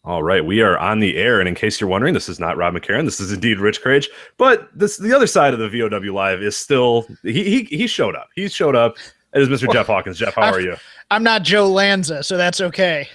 All right, we are on the air, and in case you're wondering, this is not Rob McCarron. This is indeed Rich Kraetsch. But the other side of the VOW Live is still he showed up. He showed up. It is Mr. Jeff Hawkins. Jeff, how are you? I'm not Joe Lanza, so that's okay.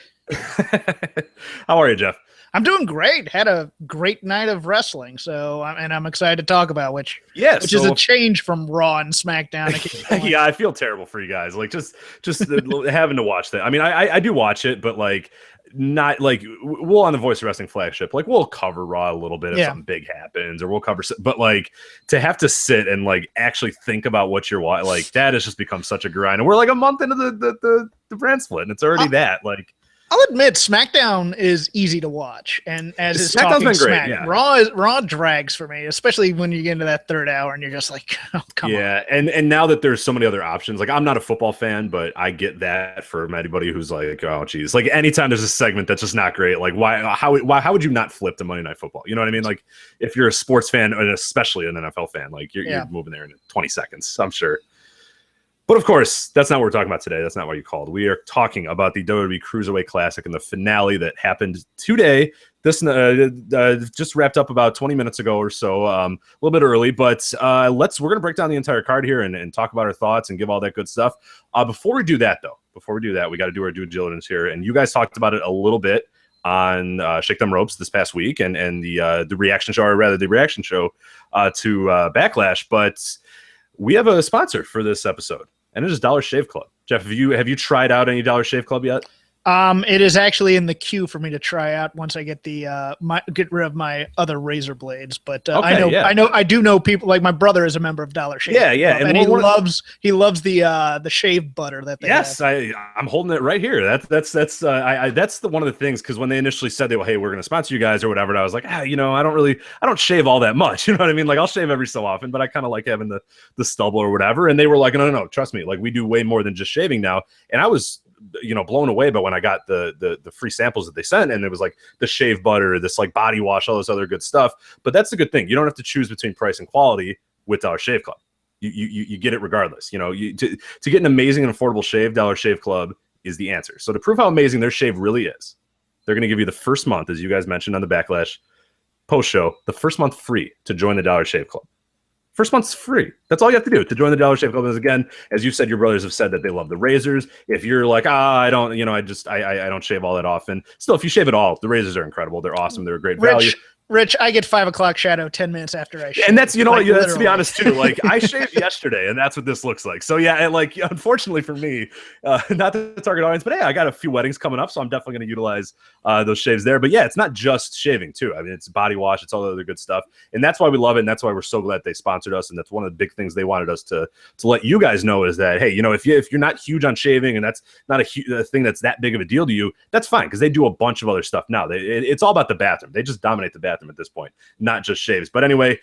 How are you, Jeff? I'm doing great. Had a great night of wrestling, and I'm excited to talk about which is a change from Raw and SmackDown. Yeah, I feel terrible for you guys. Like just having to watch that. I mean, I do watch it, but like not like we'll on the Voice of Wrestling flagship, like we'll cover Raw a little bit if something big happens, or we'll cover, but like to have to sit and like actually think about what you're watching, like that has just become such a grind. And we're like a month into the brand split, and it's already that like. I'll admit, SmackDown is easy to watch, and as is SmackDown's been great. Smack, yeah. Raw drags for me, especially when you get into that third hour and you're just like, oh, come on. Yeah, and now that there's so many other options, like I'm not a football fan, but I get that from anybody who's like, oh, geez, like anytime there's a segment that's just not great, like how would you not flip to Monday Night Football? You know what I mean? Like if you're a sports fan, and especially an NFL fan, like you're moving there in 20 seconds, I'm sure. But of course, that's not what we're talking about today. That's not what you called. We are talking about the WWE Cruiserweight Classic and the finale that happened today. This just wrapped up about 20 minutes ago or so, a little bit early. But we're going to break down the entire card here and talk about our thoughts and give all that good stuff. Before we do that, we got to do our due diligence here. And you guys talked about it a little bit on Shake Them Ropes this past week and the reaction show, or rather the reaction show to Backlash. But we have a sponsor for this episode. And it is Dollar Shave Club. Jeff, have you tried out any Dollar Shave Club yet? It is actually in the queue for me to try out once I get get rid of my other razor blades. But I do know people, like my brother is a member of Dollar Shave. Yeah, Club, and he loves the shave butter that they have. I'm holding it right here. That's one of the things, because when they initially said hey, we're going to sponsor you guys or whatever, and I was like, I don't shave all that much. You know what I mean? Like I'll shave every so often, but I kind of like having the stubble or whatever. And they were like, no, trust me, like we do way more than just shaving now. And I was blown away by when I got the free samples that they sent, and it was like the shave butter, this like body wash, all this other good stuff. But that's the good thing. You don't have to choose between price and quality with Dollar Shave Club. You get it regardless. To get an amazing and affordable shave, Dollar Shave Club is the answer. So to prove how amazing their shave really is, they're going to give you the first month, as you guys mentioned on the Backlash post show, the first month free to join the Dollar Shave Club. First month's free. That's all you have to do to join the Dollar Shave Club. Because again, as you said, your brothers have said that they love the razors. If you're like, I don't shave all that often. Still, if you shave at all, the razors are incredible. They're awesome. They're a great value. Rich, I get 5 o'clock shadow 10 minutes after I shave. And that's, that's to be honest too. Like I shaved yesterday, and that's what this looks like. So yeah, and like unfortunately for me, not the target audience, but hey, I got a few weddings coming up, so I'm definitely going to utilize those shaves there. But yeah, it's not just shaving too. I mean, it's body wash, it's all the other good stuff, and that's why we love it, and that's why we're so glad they sponsored us. And that's one of the big things they wanted us to let you guys know is that hey, if you're not huge on shaving, and that's not a thing that's that big of a deal to you, that's fine, because they do a bunch of other stuff now. It's all about the bathroom. They just dominate the bathroom at this point. Not just shaves. But anyway,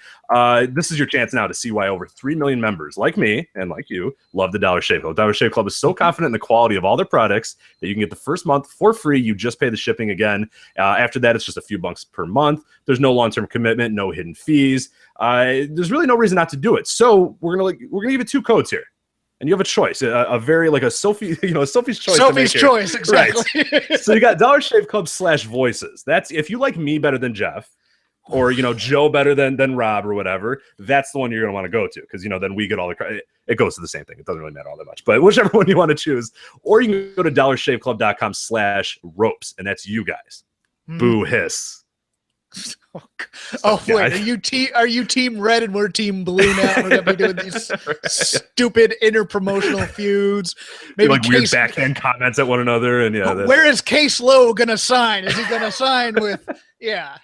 this is your chance now to see why over 3 million members like me and like you love the Dollar Shave Club. Dollar Shave Club is so confident in the quality of all their products that you can get the first month for free. You just pay the shipping again. After that, it's just a few bucks per month. There's no long-term commitment, no hidden fees. There's really no reason not to do it. So we're gonna give you 2 codes here. And you have a choice, a very like a Sophie's choice. Sophie's choice, exactly. Right. So you got Dollar Shave Club /voices. That's if you like me better than Jeff, or Joe better than Rob or whatever, that's the one you're going to want to go to, because then we get all the credit. It goes to the same thing. It doesn't really matter all that much, but whichever one you want to choose. Or you can go to dollarshaveclub.com/ropes, and that's you guys. Boo hiss. Wait, are you team red and we're team blue now? We're gonna be doing these stupid interpromotional feuds, maybe like weird backhand comments at one another, and where is Case Lowe gonna sign? Is he gonna sign with? Yeah.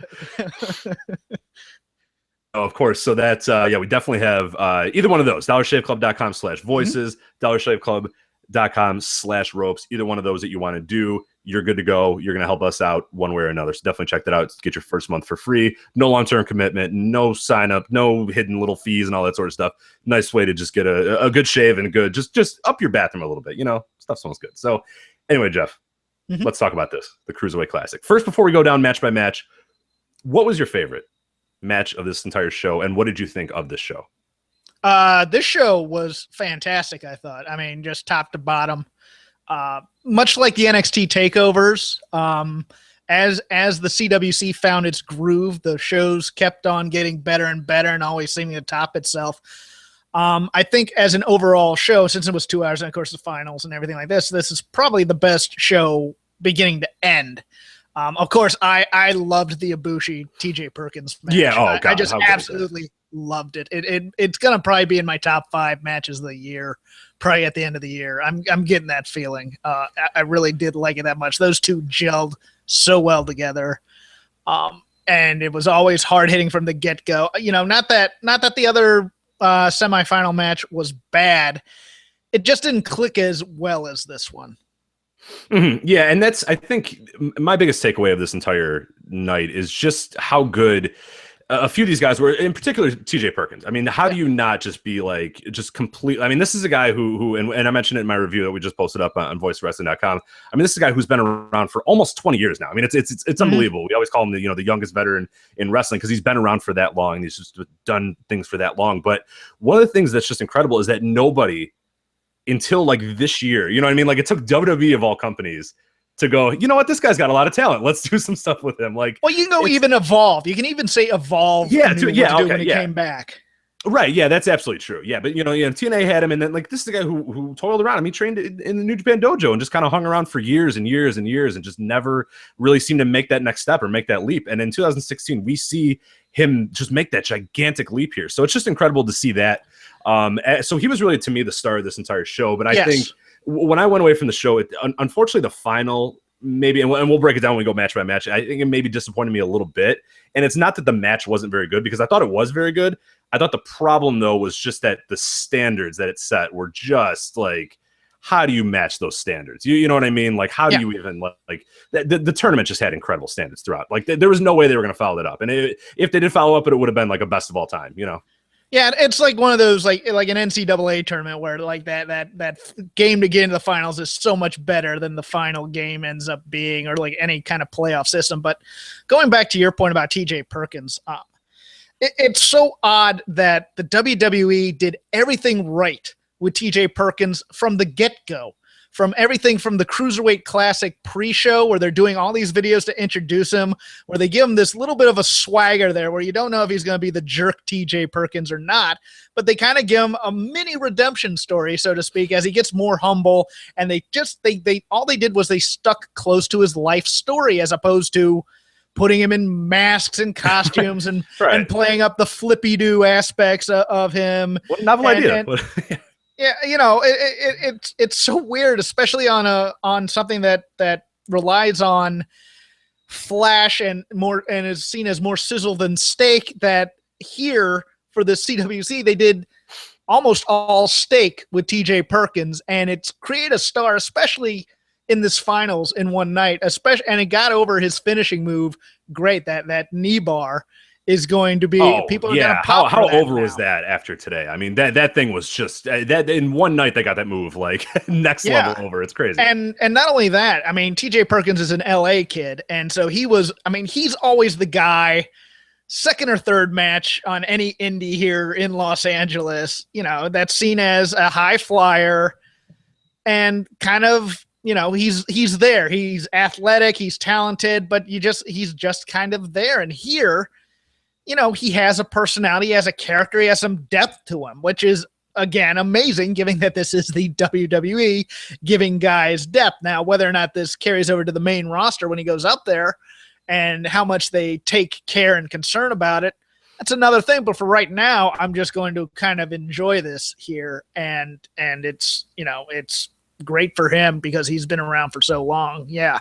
Oh, of course. So that's we definitely have either one of those. dollarshaveclub.com/voices, dollarshaveclub.com/ropes. Either one of those that you want to do, you're good to go. You're going to help us out one way or another. So definitely check that out. Get your first month for free. No long-term commitment, no sign up, no hidden little fees and all that sort of stuff. Nice way to just get a good shave and just up your bathroom a little bit. Stuff smells good. So anyway, Jeff, let's talk about this, the Cruiserweight Classic. First, before we go down match by match, what was your favorite match of this entire show, and what did you think of this show? This show was fantastic, I thought. I mean, just top to bottom. Much like the NXT takeovers, as the CWC found its groove, the shows kept on getting better and better and always seeming to top itself. I think as an overall show, since it was 2 hours and of course the finals and everything like this is probably the best show beginning to end. Of course, I loved the Ibushi TJ Perkins match. Yeah, oh God, I just absolutely loved it. It's gonna probably be in my top 5 matches of the year, probably at the end of the year. I'm getting that feeling. I really did like it that much. Those two gelled so well together. And it was always hard hitting from the get go. Not that the other semifinal match was bad. It just didn't click as well as this one. Mm-hmm. Yeah, and that's, I think, my biggest takeaway of this entire night is just how good a few of these guys were, in particular TJ Perkins. I mean, how do you not just be like, just complete? I mean, this is a guy who and I mentioned it in my review that we just posted up on voicewrestling.com. I mean, this is a guy who's been around for almost 20 years now. I mean, it's unbelievable. We always call him the youngest veteran in wrestling because he's been around for that long. He's just done things for that long. But one of the things that's just incredible is that nobody until like this year, you know what I mean? Like, it took WWE of all companies to go, you know what, this guy's got a lot of talent. Let's do some stuff with him. Like, well, even Evolve. You can even say Evolve. Yeah, when he came back. Right, yeah, that's absolutely true. Yeah, but TNA had him, and then like this is a guy who toiled around him. He trained in the New Japan Dojo and just kind of hung around for years and years and years, and just never really seemed to make that next step or make that leap. And in 2016, we see him just make that gigantic leap here. So it's just incredible to see that. So he was really, to me, the star of this entire show. But I think when I went away from the show, unfortunately, the final maybe, and we'll break it down when we go match by match, I think it maybe disappointed me a little bit. And it's not that the match wasn't very good, because I thought it was very good. I thought the problem, though, was just that the standards that it set were just like, how do you match those standards? You know what I mean? Like, how do you even like the tournament just had incredible standards throughout. Like, there was no way they were going to follow it up. And if they did follow up, it would have been like a best of all time, Yeah, it's like one of those like an NCAA tournament where like that game to get into the finals is so much better than the final game ends up being, or like any kind of playoff system. But going back to your point about TJ Perkins, it's so odd that the WWE did everything right with TJ Perkins from the get-go. From everything from the Cruiserweight Classic pre-show, where they're doing all these videos to introduce him, where they give him this little bit of a swagger there, where you don't know if he's going to be the jerk TJ Perkins or not, but they kind of give him a mini redemption story, so to speak, as he gets more humble. And they all they did was they stuck close to his life story, as opposed to putting him in masks and costumes and playing up the flippy-do aspects of him. What a novel idea. Yeah, it's so weird, especially on something that relies on flash and is seen as more sizzle than steak. That here for the CWC they did almost all steak with TJ Perkins, and it's created a star, especially in this finals in one night. And it got over his finishing move. Great, that knee bar is going to be people are going to pop. How over was that after today? I mean, that thing was just that in one night they got that move like next level over. It's crazy. And not only that, I mean, TJ Perkins is an LA kid, and so he's always the guy, second or third match on any indie here in Los Angeles, that's seen as a high flyer and kind of, he's there. He's athletic, he's talented, but he's just kind of there. And here, he has a personality, he has a character, he has some depth to him, which is, again, amazing, given that this is the WWE giving guys depth. Now, whether or not this carries over to the main roster when he goes up there and how much they take care and concern about it, that's another thing. But for right now, I'm just going to kind of enjoy this here. And it's, it's great for him because he's been around for so long. Yeah.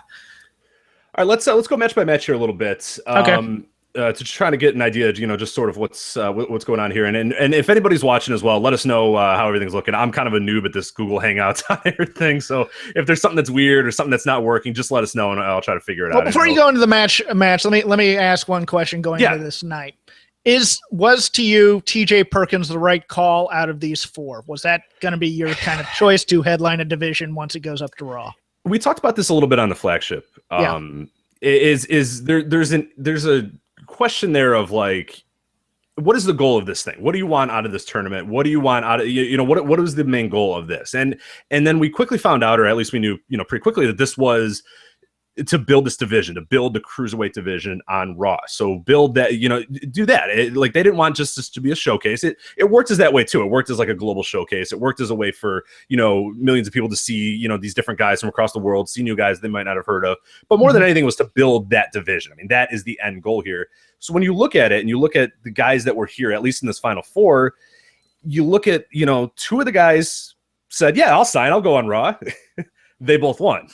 All right, let's go match by match here a little bit. Okay. To try to get an idea, just sort of what's going on here, and if anybody's watching as well, let us know how everything's looking. I'm kind of a noob at this Google Hangouts on everything, so if there's something that's weird or something that's not working, just let us know, and I'll try to figure it out. Well, before you go into the match, let me ask one question going into this night. Was to you TJ Perkins the right call out of these four? Was that going to be your kind of choice to headline a division once it goes up to Raw? We talked about this a little bit on the flagship. There's a question there of like, what is the goal of this thing? What do you want out of this tournament? What do you want out of what was the main goal of this? And then we quickly found out, or at least we knew pretty quickly, that this was to build this division, to build the cruiserweight division on Raw. So build that, do that. Like, they didn't want just this to be a showcase. It worked as that way too. It worked as like a global showcase. It worked as a way for, millions of people to see, these different guys from across the world, see new guys they might not have heard of. But more than anything was to build that division. I mean, that is the end goal here. So when you look at it and you look at the guys that were here, at least in this Final Four, you look at, two of the guys said, yeah, I'll sign. I'll go on Raw. They both won.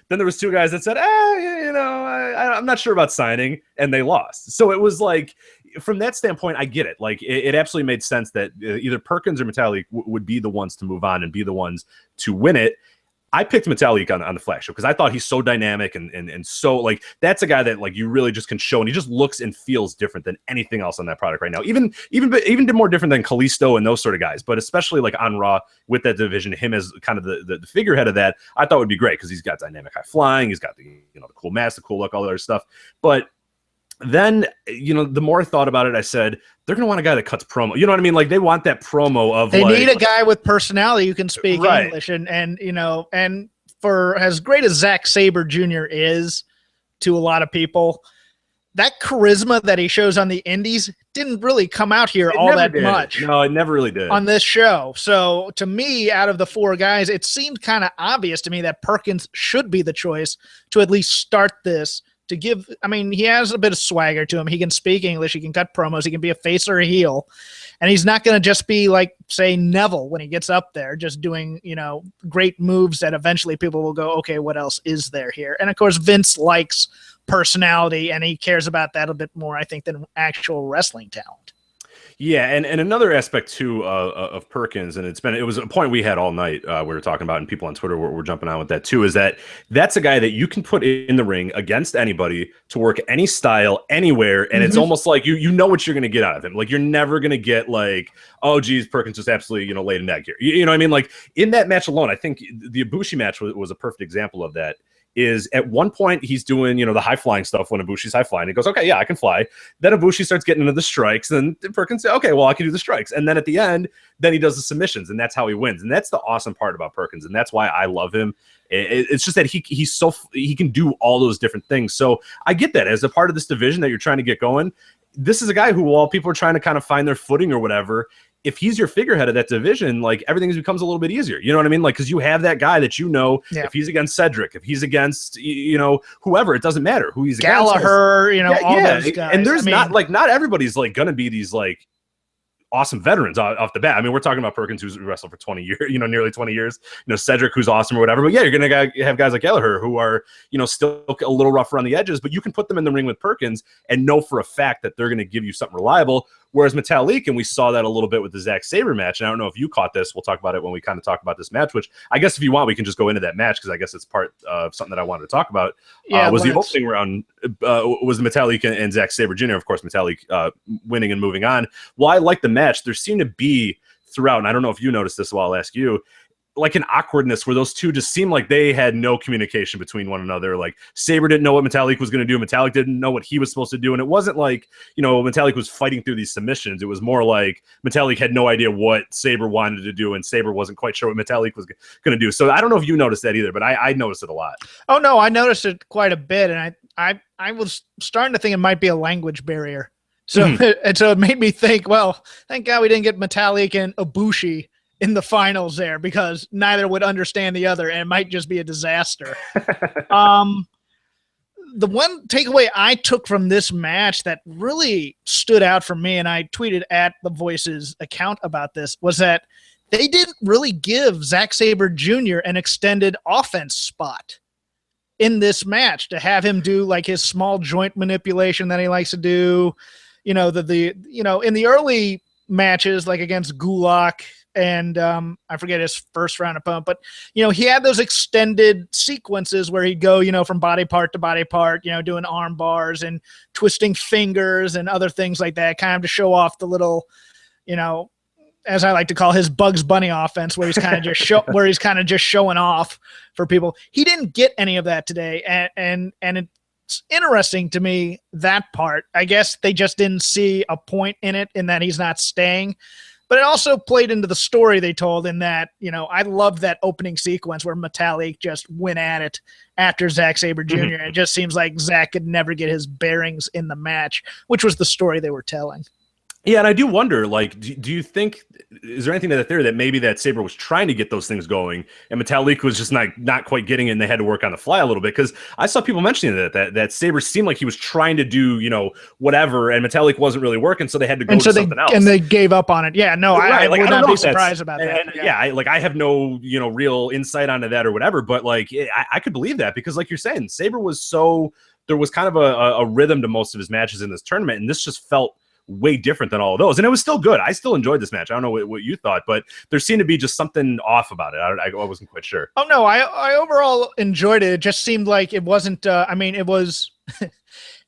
Then there was two guys that said, I'm not sure about signing, and they lost. So it was like, from that standpoint, I get it. Like, it absolutely made sense that either Perkins or Metalik would be the ones to move on and be the ones to win it. I picked Metalik on the Flash show because I thought he's so dynamic and so, like, that's a guy that, like, you really just can show, and he just looks and feels different than anything else on that product right now. Even more different than Kalisto and those sort of guys, but especially like on Raw with that division, him as kind of the figurehead of that, I thought would be great because he's got dynamic high flying, he's got the the cool mask, the cool look, all that other stuff. But then, the more I thought about it, I said, they're going to want a guy that cuts promo. You know what I mean? Like, they want that promo of, they need a guy with personality who can speak right. English. And for as great as Sabre Jr. is to a lot of people, that charisma that he shows on the indies didn't really come out here all that much. No, it never really did. On this show. So to me, out of the four guys, it seemed kind of obvious to me that Perkins should be the choice to at least start this. To give, he has a bit of swagger to him. He can speak English. He can cut promos. He can be a face or a heel. And he's not going to just be like, say, Neville when he gets up there, just doing, great moves that eventually people will go, okay, what else is there here? And of course, Vince likes personality, and he cares about that a bit more, I think, than actual wrestling talent. Yeah, and another aspect too of Perkins, and it was a point we had all night. We were talking about, and people on Twitter were jumping on with that too. Is that's a guy that you can put in the ring against anybody to work any style anywhere, and it's almost like you know what you're going to get out of him. Like, you're never going to get like, oh geez, Perkins just absolutely laid an egg here. You know what I mean? Like, in that match alone, I think the Ibushi match was a perfect example of that. Is at one point he's doing, the high flying stuff when Ibushi's high flying. He goes, okay, yeah, I can fly. Then Ibushi starts getting into the strikes, and Perkins says, okay, well, I can do the strikes. And then at the end, then he does the submissions, and that's how he wins. And that's the awesome part about Perkins, and that's why I love him. It's just that he can do all those different things. So I get that as a part of this division that you're trying to get going. This is a guy who, while people are trying to kind of find their footing or whatever, if he's your figurehead of that division, like, everything becomes a little bit easier. You know what I mean? Like, because you have that guy that if he's against Cedric, if he's against, whoever, it doesn't matter who he's Gallagher, against. all those guys. And there's not everybody's like going to be these like awesome veterans off the bat. I mean, we're talking about Perkins, who's wrestled for 20 years, nearly 20 years, Cedric, who's awesome or whatever. But yeah, you're going to have guys like Gallagher who are, still a little rough around the edges, but you can put them in the ring with Perkins and know for a fact that they're going to give you something reliable. Whereas Metalik, and we saw that a little bit with the Sabre match, and I don't know if you caught this. We'll talk about it when we kind of talk about this match, which I guess if you want, we can just go into that match because I guess it's part of something that I wanted to talk about. Was the opening round, was the Metalik and Sabre Jr., of course, Metalik winning and moving on. Well, I like the match. There seemed to be throughout, and I don't know if you noticed this, so I'll ask you, like an awkwardness where those two just seemed like they had no communication between one another. Like, Sabre didn't know what Metalik was going to do. Metalik didn't know what he was supposed to do. And it wasn't like, Metalik was fighting through these submissions. It was more like Metalik had no idea what Sabre wanted to do, and Sabre wasn't quite sure what Metalik was going to do. So I don't know if you noticed that either, but I noticed it a lot. Oh, no, I noticed it quite a bit. And I was starting to think it might be a language barrier. So, and so it made me think, well, thank God we didn't get Metalik and Ibushi in the finals there, because neither would understand the other, and it might just be a disaster. The one takeaway I took from this match that really stood out for me, and I tweeted at the Voices account about this, was that they didn't really give Sabre Jr. an extended offense spot in this match to have him do like his small joint manipulation that he likes to do. In the early matches, like against Gulak, and I forget his first round opponent, but he had those extended sequences where he'd go from body part to body part, doing arm bars and twisting fingers and other things like that, kind of to show off the little, as I like to call his Bugs Bunny offense, where he's kind of just showing off for people. He didn't get any of that today, and it's interesting to me, that part. I guess they just didn't see a point in it, in that he's not staying. but it also played into the story they told in that, I loved that opening sequence where Metalik just went at it after Sabre Jr. Mm-hmm. It just seems like Zach could never get his bearings in the match, which was the story they were telling. Yeah, and I do wonder, like, do you think, is there anything to that theory that maybe that Sabre was trying to get those things going and Metalik was just not quite getting it and they had to work on the fly a little bit? Because I saw people mentioning that Sabre seemed like he was trying to do, whatever, and Metalik wasn't really working, so they had to go to something else. And they gave up on it. Yeah, no, right, I would not be surprised about that. I have no, real insight onto that or whatever, but like, I could believe that because like you're saying, Sabre was there was kind of a rhythm to most of his matches in this tournament, and this just felt way different than all of those, and it was still good. I still enjoyed this match. I don't know what you thought, but there seemed to be just something off about it. I wasn't quite sure. Oh no, I overall enjoyed it. It just seemed like it wasn't. It was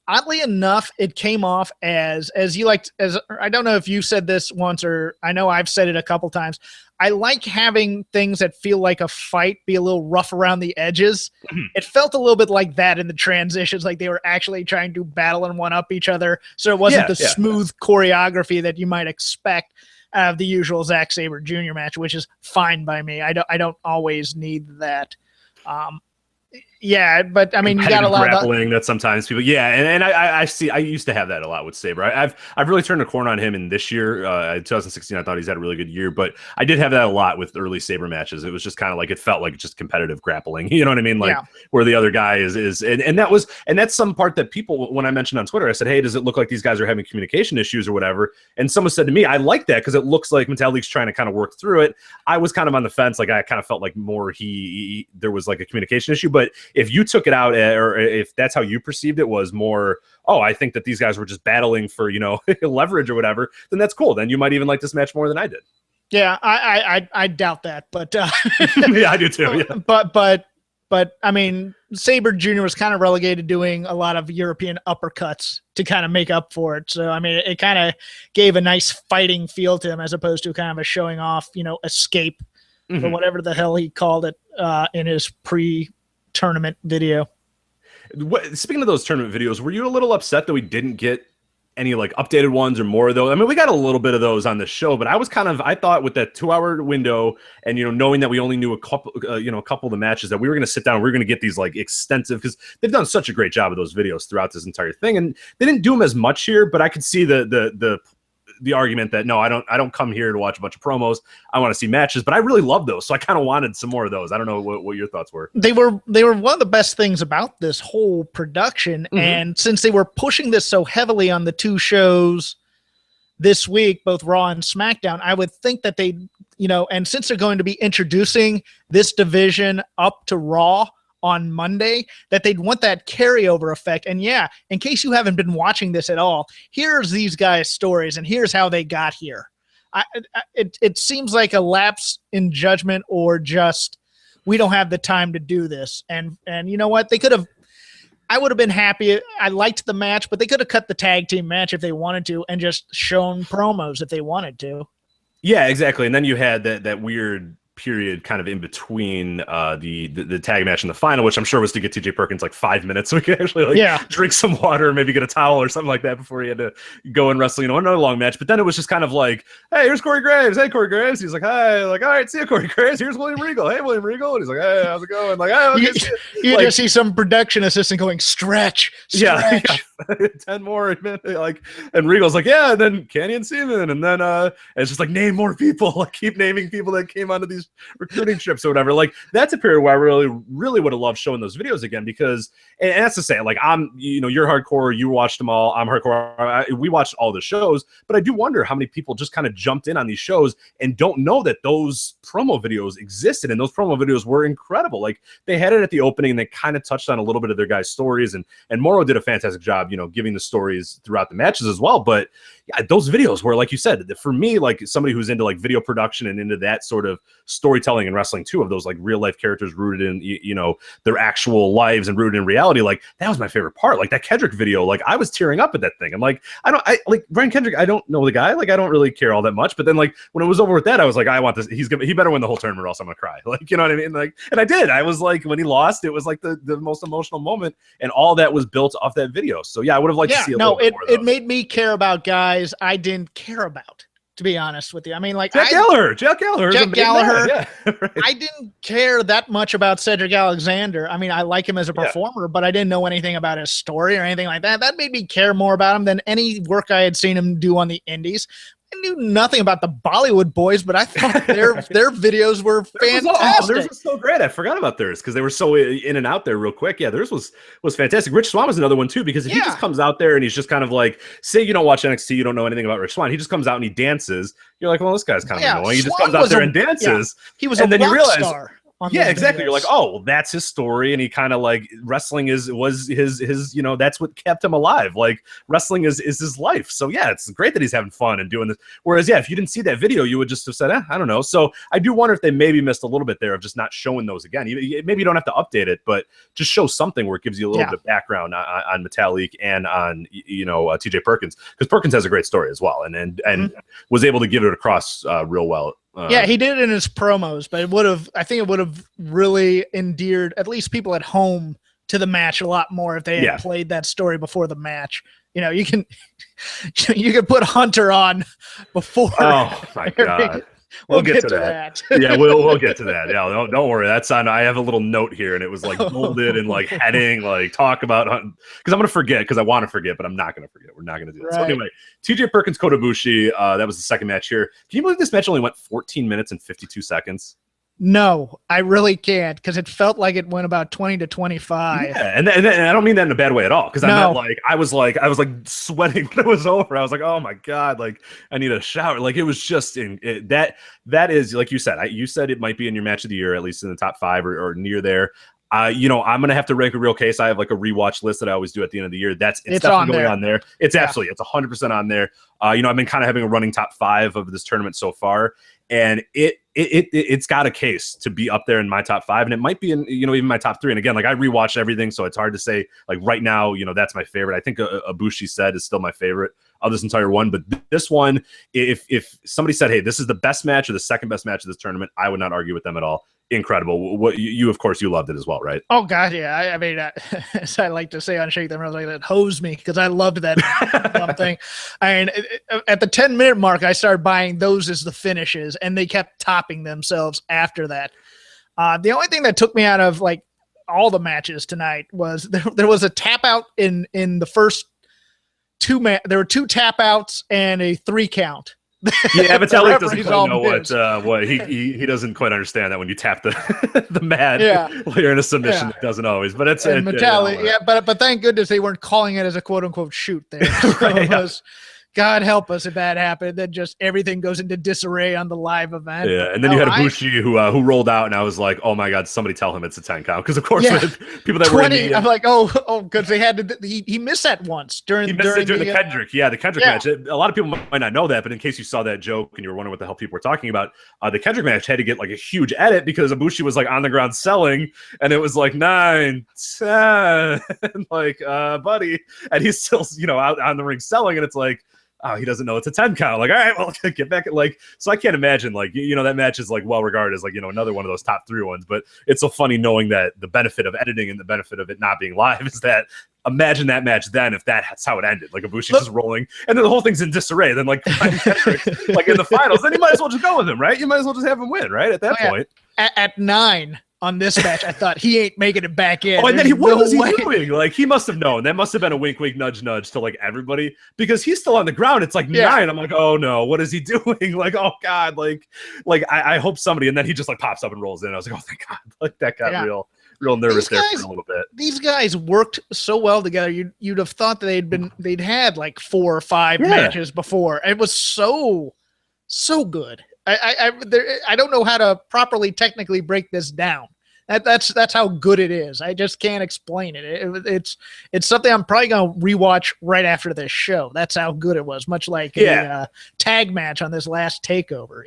oddly enough, it came off as you liked. As I don't know if you said this once, or I know I've said it a couple times. I like having things that feel like a fight be a little rough around the edges. Mm-hmm. It felt a little bit like that in the transitions, like they were actually trying to battle and one-up each other. So it wasn't smooth choreography that you might expect out of the usual Sabre Jr. match, which is fine by me. I don't always need that. Yeah, but I mean, you got a lot of grappling that sometimes people, and I see. I used to have that a lot with Sabre. I've really turned a corner on him in this year. 2016, I thought he's had a really good year, but I did have that a lot with early Sabre matches. It was just kind of like it felt like just competitive grappling. You know what I mean? Like where the other guy is, and that's some part that people, when I mentioned on Twitter, I said, hey, does it look like these guys are having communication issues or whatever? And someone said to me, I like that because it looks like Metalik's trying to kind of work through it. I was kind of on the fence. Like I kind of felt like more there was like a communication issue, but if you took it out, or if that's how you perceived it, was more, I think that these guys were just battling for, leverage or whatever, then that's cool. Then you might even like this match more than I did. Yeah, I doubt that, but yeah, I do too. Yeah. But I mean, Sabre Jr. was kind of relegated doing a lot of European uppercuts to kind of make up for it. So I mean, it kind of gave a nice fighting feel to him as opposed to kind of a showing off, escape or whatever the hell he called it in his pre-tournament video. Speaking of those tournament videos, were you a little upset that we didn't get any like updated ones or more of those? I mean, we got a little bit of those on the show, but I thought with that 2-hour window and, knowing that we only knew a couple of the matches, that we were going to sit down, we were going to get these like extensive, because they've done such a great job of those videos throughout this entire thing. And they didn't do them as much here, but I could see the argument that no, I don't come here to watch a bunch of promos. I want to see matches, but I really love those. So I kind of wanted some more of those. I don't know what your thoughts were. They were one of the best things about this whole production. Mm-hmm. And since they were pushing this so heavily on the two shows this week, both Raw and SmackDown, I would think that they, and since they're going to be introducing this division up to Raw on Monday, that they'd want that carryover effect. And yeah, in case you haven't been watching this at all, here's these guys' stories and here's how they got here. It seems like a lapse in judgment, or just we don't have the time to do this. And you know what? I would have been happy. I liked the match, but they could have cut the tag team match if they wanted to and just shown promos if they wanted to. Yeah, exactly. And then you had that weird period kind of in between the tag match and the final, which I'm sure was to get TJ Perkins like 5 minutes so he could actually drink some water or maybe get a towel or something like that before he had to go and wrestle, another long match. But then it was just kind of like, hey, here's Corey Graves. Hey, Corey Graves. He's like, hi. Like, all right, see you, Corey Graves. Here's William Regal. Hey, William Regal. And he's like, hey, how's it going? Like, hey, you just see some production assistant going, stretch. Yeah. 10 more, like, and Regal's like, yeah, and then Kenny and Seaman, and then it's just like, name more people, like keep naming people that came onto these recruiting trips or whatever. Like, that's a period where I really would have loved showing those videos again, because, and that's to say, like, I'm, you're hardcore, you watched them all, I'm hardcore, we watched all the shows, but I do wonder how many people just kind of jumped in on these shows and don't know that those promo videos existed, and those promo videos were incredible. Like, they had it at the opening, and they kind of touched on a little bit of their guys' stories, and Morrow did a fantastic job, giving the stories throughout the matches as well. But yeah, those videos were, like you said, for me, like somebody who's into like video production and into that sort of storytelling and wrestling too, of those like real life characters rooted in, their actual lives and rooted in reality. Like, that was my favorite part. Like that Kendrick video, like I was tearing up at that thing. I'm like, I like Brian Kendrick. I don't know the guy. Like, I don't really care all that much. But then like when it was over with that, I was like, I want this. He better win the whole tournament or else I'm gonna cry. Like, you know what I mean? Like, and I did. I was like, when he lost, it was like the most emotional moment, and all that was built off that video. So yeah, I would have liked to see a little bit more of those. It made me care about guys I didn't care about, to be honest with you. I mean, like Jack Gallagher. Yeah, right. I didn't care that much about Cedric Alexander. I mean, I like him as a performer, but I didn't know anything about his story or anything like that. That made me care more about him than any work I had seen him do on the indies. I knew nothing about the Bollywood boys, but I thought their videos were fantastic. Theirs was so great. I forgot about theirs because they were so in and out there real quick. Yeah, theirs was fantastic. Rich Swann was another one too, because if he just comes out there and he's just kind of like, say you don't watch NXT, you don't know anything about Rich Swann. He just comes out and he dances. You're like, well, this guy's kind of annoying. He just comes out there and dances. He was and then you realize star. Yeah, exactly. Videos. You're like, oh, well, that's his story, and he kind of like wrestling was his that's what kept him alive. Like wrestling is his life. So yeah, it's great that he's having fun and doing this. Whereas if you didn't see that video, you would just have said, I don't know. So I do wonder if they maybe missed a little bit there of just not showing those again. Maybe you don't have to update it, but just show something where it gives you a little bit of background on Metalik and on TJ Perkins, because Perkins has a great story as well, and was able to get it across real well. He did it in his promos, but I think it would have really endeared at least people at home to the match a lot more if they had played that story before the match. You can put Hunter on before. Oh my God. We'll get to that. Yeah, we'll get to that. Yeah, don't worry. That's on. I have a little note here, and it was like bolded and like heading, like talk about because I'm gonna forget because I want to forget, but I'm not gonna forget. We're not gonna do that. Right. So anyway, TJ Perkins, Kota Ibushi. That was the second match here. Can you believe this match only went 14 minutes and 52 seconds? No, I really can't, because it felt like it went about 20 to 25. Yeah, and I don't mean that in a bad way at all, because I was like sweating when it was over. I was like, oh my God, like I need a shower. Like it was just that is, like you said, you said it might be in your match of the year, at least in the top 5 or near there. I'm gonna have to rank a real case. I have like a rewatch list that I always do at the end of the year. It's definitely going on there. It's 100% on there. I've been kind of having a running top 5 of this tournament so far, and it's got a case to be up there in my top 5, and it might be in even my top 3. And again, like I rewatched everything, so it's hard to say like right now that's my favorite. I think Ibushi said is still my favorite of this entire one, but this one, if somebody said, hey, this is the best match or the second best match of this tournament, I would not argue with them at all. Incredible. What you of course you loved it as well, right? Oh God, yeah. I mean, as I like to say on Shake Them, I was like, that hosed me, because I loved that dumb thing. I mean, at the 10-minute mark, I started buying those as the finishes, and they kept topping themselves after that. The only thing that took me out of like all the matches tonight was there was a tap out in the first there were 2 tap outs and a 3 count. Yeah, Metalik doesn't quite know what he doesn't quite understand that when you tap the mat while you're in a submission, it doesn't always. But it's Metalik, but thank goodness they weren't calling it as a quote unquote shoot there. Right, God help us if that happened. Then just everything goes into disarray on the live event. Yeah, and then you had Ibushi who rolled out, and I was like, oh my God, somebody tell him it's a 10 count, because of course people that 20, were in the, I'm like, because they had to. He missed that once during the Kendrick. Yeah, the Kendrick match. A lot of people might not know that, but in case you saw that joke and you were wondering what the hell people were talking about, the Kendrick match had to get like a huge edit because Ibushi was like on the ground selling, and it was like 9, 10, like buddy, and he's still out on the ring selling, and it's like, oh, he doesn't know it's a 10 count. Like, all right, well, get back. Like, so I can't imagine, like, that match is like well regarded as like, another one of those top 3 ones. But it's so funny knowing that the benefit of editing and the benefit of it not being live is that imagine that match then if that's how it ended. Like Ibushi just rolling, and then the whole thing's in disarray. Then like like in the finals, then you might as well just go with him, right? You might as well just have him win, right? At that point. At 9. On this match, I thought he ain't making it back in. Oh, and then what was he doing? Like, he must have known. That must have been a wink, wink, nudge, nudge to like everybody, because he's still on the ground. It's like 9. I'm like, oh no, what is he doing? Like, oh God, like I hope somebody. And then he just like pops up and rolls in. I was like, oh thank God. Like that got real nervous there for a little bit. These guys worked so well together. You'd have thought that they'd had like 4 or 5 matches before. It was so good. I don't know how to properly technically break this down. That's how good it is. I just can't explain it. It's something I'm probably gonna rewatch right after this show. That's how good it was. Much like a tag match on this last takeover.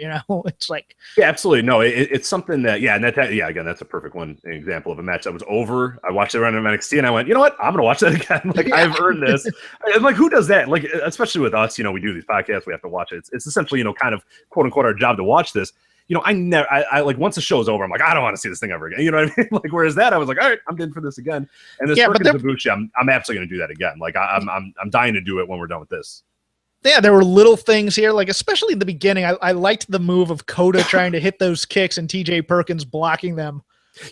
It's like absolutely no. It's something that and again that's a perfect example of a match that was over. I watched it around NXT and I went, you know what? I'm gonna watch that again. Like I've earned this. And like who does that? Like especially with us, we do these podcasts. We have to watch it. It's essentially kind of quote unquote our job to watch this. I like once the show's over, I'm like, I don't want to see this thing ever again. You know what I mean? Like, whereas that, I was like, all right, I'm in for this again. And this Perkins Ibushi, I'm absolutely going to do that again. Like, I'm dying to do it when we're done with this. Yeah, there were little things here, like especially in the beginning. I liked the move of Kota trying to hit those kicks and TJ Perkins blocking them.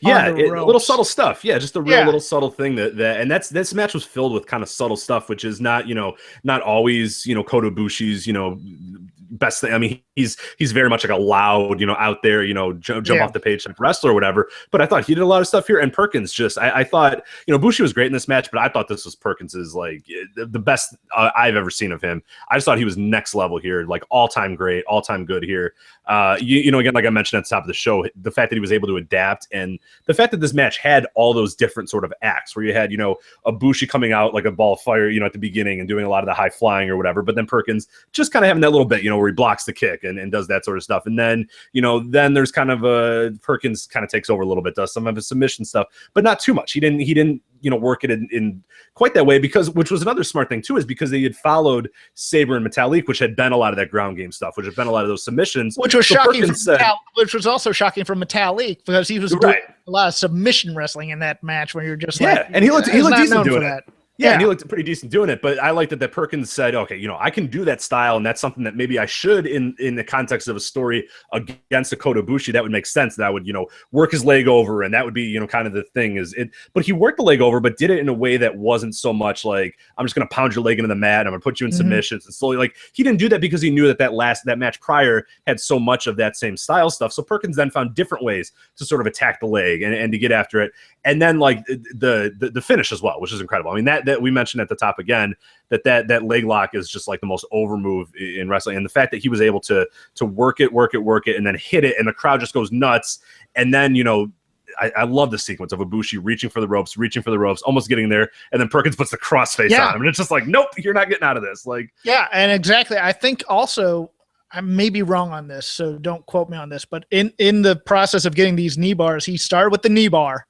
Yeah, little subtle stuff. Yeah, just a real little subtle thing and this match was filled with kind of subtle stuff, which is not, not always, Kota Ibushi's, best thing. I mean, he's very much like a loud, out there, jump off the page type wrestler or whatever. But I thought he did a lot of stuff here. And Perkins just, I thought, Ibushi was great in this match, but I thought this was Perkins's like the best I've ever seen of him. I just thought he was next level here, like all time great, all time good here. Again, like I mentioned at the top of the show, the fact that he was able to adapt and the fact that this match had all those different sort of acts where you had, Ibushi coming out like a ball of fire, at the beginning and doing a lot of the high flying or whatever, but then Perkins just kind of having that little bit, where he blocks the kick and does that sort of stuff. And then, then there's kind of Perkins kind of takes over a little bit, does some of his submission stuff, but not too much. He didn't work it in quite that way which was another smart thing too, is because they had followed Sabre and Metalik, which had been a lot of that ground game stuff, which had been a lot of those submissions. Which was shocking, which was also shocking from Metalik because he was doing a lot of submission wrestling in that match where you're just and he looked decent doing that. Yeah, and he looked pretty decent doing it, but I liked that Perkins said, okay, I can do that style, and that's something that maybe I should in the context of a story against a Kota Ibushi. That would make sense that I would, work his leg over, and that would be, kind of the thing is it. But he worked the leg over, but did it in a way that wasn't so much like, I'm just going to pound your leg into the mat, I'm going to put you in submissions, and slowly, like, he didn't do that because he knew that match prior had so much of that same style stuff. So Perkins then found different ways to sort of attack the leg and to get after it. And then like the finish as well, which is incredible. I mean, that we mentioned at the top again, that leg lock is just like the most over move in wrestling. And the fact that he was able to work it, and then hit it, and the crowd just goes nuts. And then, I love the sequence of Ibushi reaching for the ropes, almost getting there, and then Perkins puts the crossface on him. And it's just like, nope, you're not getting out of this. Like, yeah, and exactly. I think also, I may be wrong on this, so don't quote me on this, but in the process of getting these knee bars, he started with the knee bar,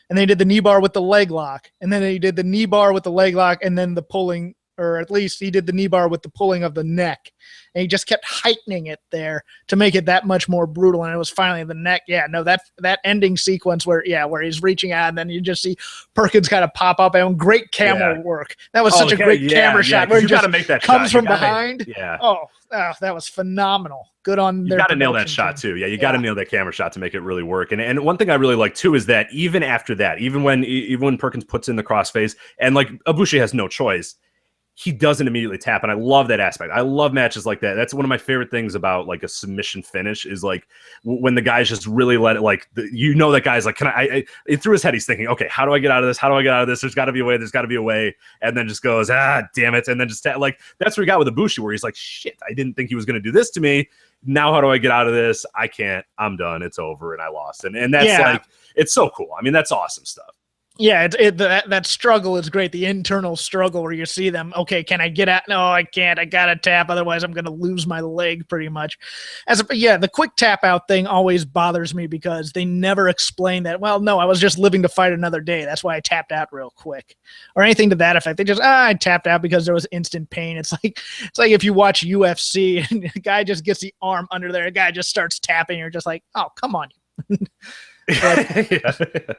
and they did the knee bar with the leg lock, and then he did the knee bar with the leg lock, and then the pulling, or at least he did the knee bar with the pulling of the neck. And he just kept heightening it there to make it that much more brutal. And it was finally the neck. Yeah, no, that ending sequence where he's reaching out and then you just see Perkins kind of pop up and great camera work. That was such a great camera shot where you got to make that comes shot. from behind. Oh, that was phenomenal. Good on you got to nail that shot too. Yeah, you got to nail that camera shot to make it really work. And one thing I really like too is that even after that, even when Perkins puts in the crossface and like Ibushi has no choice, he doesn't immediately tap, and I love that aspect. I love matches like that. That's one of my favorite things about like a submission finish is like when the guys just really let it, like that guy's like, can I through his head he's thinking, okay, how do I get out of this? How do I get out of this? There's got to be a way, and then just goes, damn it, and then just like that's what we got with Ibushi, where he's like, shit, I didn't think he was going to do this to me. Now how do I get out of this? I can't. I'm done. It's over, and I lost. And that's like, it's so cool. I mean, that's awesome stuff. Yeah, that struggle is great. The internal struggle where you see them, okay, can I get out? No, I can't. I got to tap. Otherwise, I'm going to lose my leg pretty much. The quick tap out thing always bothers me because they never explain that, well, no, I was just living to fight another day. That's why I tapped out real quick or anything to that effect. They just, I tapped out because there was instant pain. It's like if you watch UFC and the guy just gets the arm under there, the guy just starts tapping. You're just like, oh, come on.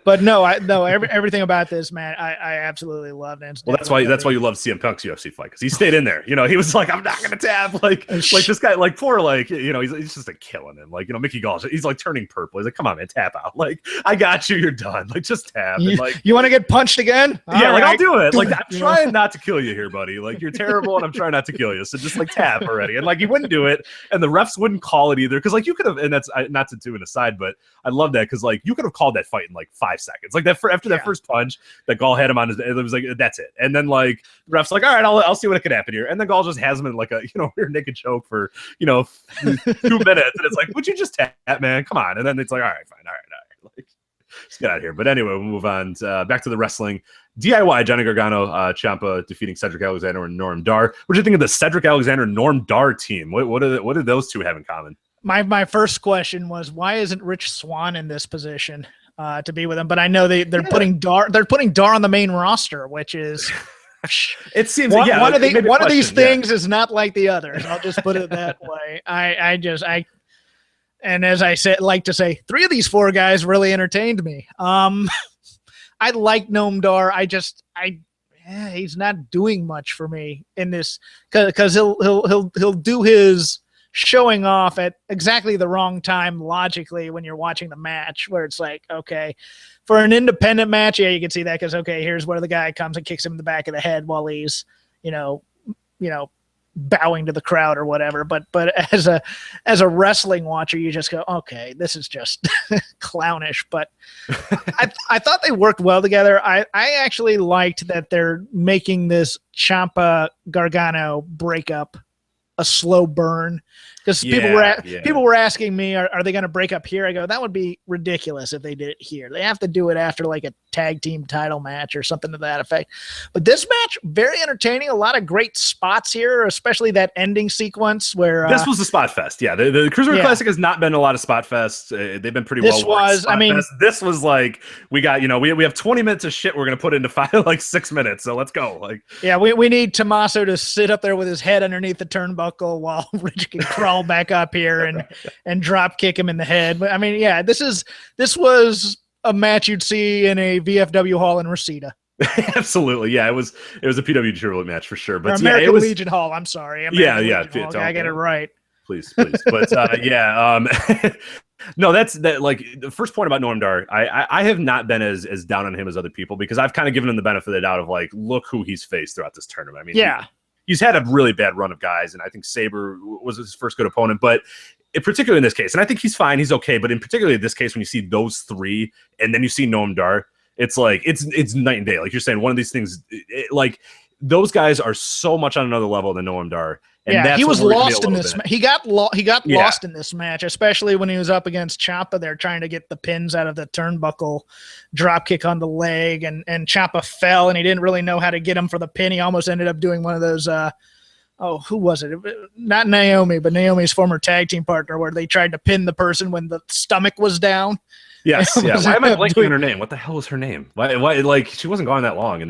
But no, everything about this, man, I absolutely loved it. Well, that's why you love CM Punk's UFC fight, because he stayed in there. He was like, I'm not gonna tap. Like this guy, like poor, like he's just like killing him. Like Mickey Gall, he's like turning purple. He's like, come on, man, tap out. Like I got you, you're done. Like just tap. And, like you want to get punched again? I'll do it. Like I'm trying not to kill you here, buddy. Like you're terrible, and I'm trying not to kill you. So just like tap already. And like he wouldn't do it, and the refs wouldn't call it either, because like you could have. And that's not to do an aside, but I love that because like you could have called that fight in like 5 seconds. Like that after that first punch that Gall had him on his, it was like that's it. And then like the ref's like, all right, I'll see what could happen here. And then Gall just has him in like a rear naked choke for 2 minutes, and it's like, would you just tap, man? Come on. And then it's like, all right, fine, all right. Like, let's get out of here. But anyway, we'll move on back to the wrestling. DIY, Johnny Gargano, Ciampa defeating Cedric Alexander and Norm Dar. What do you think of the Cedric Alexander Norm Dar team? What do those two have in common? My first question was, why isn't Rich Swann in this position to be with him? But I know they're putting Dar on the main roster, which is it seems one of these things is not like the others. I'll just put it that way. And as I like to say, 3 of these 4 guys really entertained me. I like Noam Dar. he's not doing much for me in this, because he'll do his showing off at exactly the wrong time logically when you're watching the match, where it's like, okay, for an independent match, yeah, you can see that because, okay, here's where the guy comes and kicks him in the back of the head while he's, bowing to the crowd or whatever. But as a wrestling watcher, you just go, okay, this is just clownish. But I thought they worked well together. I actually liked that they're making this Ciampa Gargano breakup a slow burn, because people were asking me, are they going to break up here? I go, that would be ridiculous if they did it here. They have to do it after like a tag team title match or something to that effect. But this match, very entertaining. A lot of great spots here, especially that ending sequence where this was a spot fest. Yeah, the Cruiserweight Classic has not been a lot of spot fests. They've been pretty well. This was like, we got, we have 20 minutes of shit we're gonna put into like 6 minutes. So let's go. Like, yeah, we need Tommaso to sit up there with his head underneath the turnbuckle while Rich can crawl back up here and drop kick him in the head. But I mean, yeah, this was a match you'd see in a VFW hall in Reseda. Absolutely, yeah. It was a PW Cruiserweight match for sure. But American it was Legion Hall. I'm sorry. I get it right. Please. But no, that's that. Like, the first point about Noam Dar, I have not been as down on him as other people, because I've kind of given him the benefit of the doubt of like, look who he's faced throughout this tournament. I mean, he's had a really bad run of guys, and I think Sabre was his first good opponent, but particularly in this case, and I think he's fine, he's okay, but in particularly this case, when you see those three and then you see Noam Dar, it's like it's night and day. Like you're saying, one of these things, like those guys are so much on another level than Noam Dar. And he was lost in this. He got lost in this match, especially when he was up against Ciampa. They're trying to get the pins out of the turnbuckle, drop kick on the leg, and Ciampa fell, and he didn't really know how to get him for the pin. He almost ended up doing one of those. Who was it? Not Naomi, but Naomi's former tag team partner, where they tried to pin the person when the stomach was down. Yes, yeah. Why am I blanking on her name? What the hell was her name? Why? Like, she wasn't gone that long,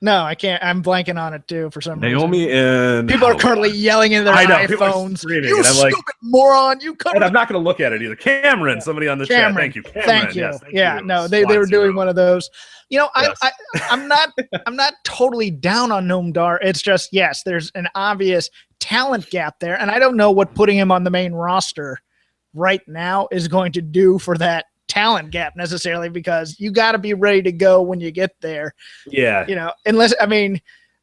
No, I can't. I'm blanking on it too for some reason. Naomi and people are currently yelling in their iPhones. You stupid moron! You and I'm not going to look at it either. Cameron, somebody on the chat. Thank you, Cameron. Thank you. Yes, thank you. They were doing one of those. Yes. I'm not totally down on Noam Dar. It's just, yes, there's an obvious talent gap there, and I don't know what putting him on the main roster right now is going to do for that talent gap necessarily, because you got to be ready to go when you get there. Yeah.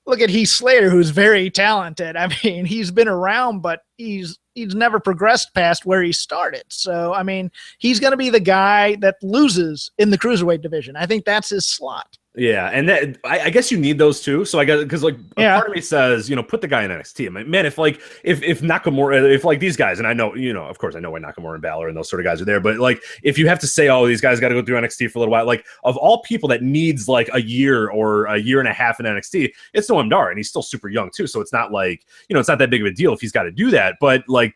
Look at Heath Slater, who's very talented. I mean, he's been around, but he's never progressed past where he started. So, I mean, he's going to be the guy that loses in the Cruiserweight division. I think that's his slot. Yeah, and that I guess you need those too. So I guess, because like part of me says, put the guy in NXT. I mean, man, if Nakamura, if like these guys, and I know, of course I know why Nakamura and Balor and those sort of guys are there, but like if you have to say, oh, these guys got to go through NXT for a little while, like of all people that needs like a year or a year and a half in NXT, it's Noam Dar, and he's still super young too. So it's not like, it's not that big of a deal if he's got to do that. But like,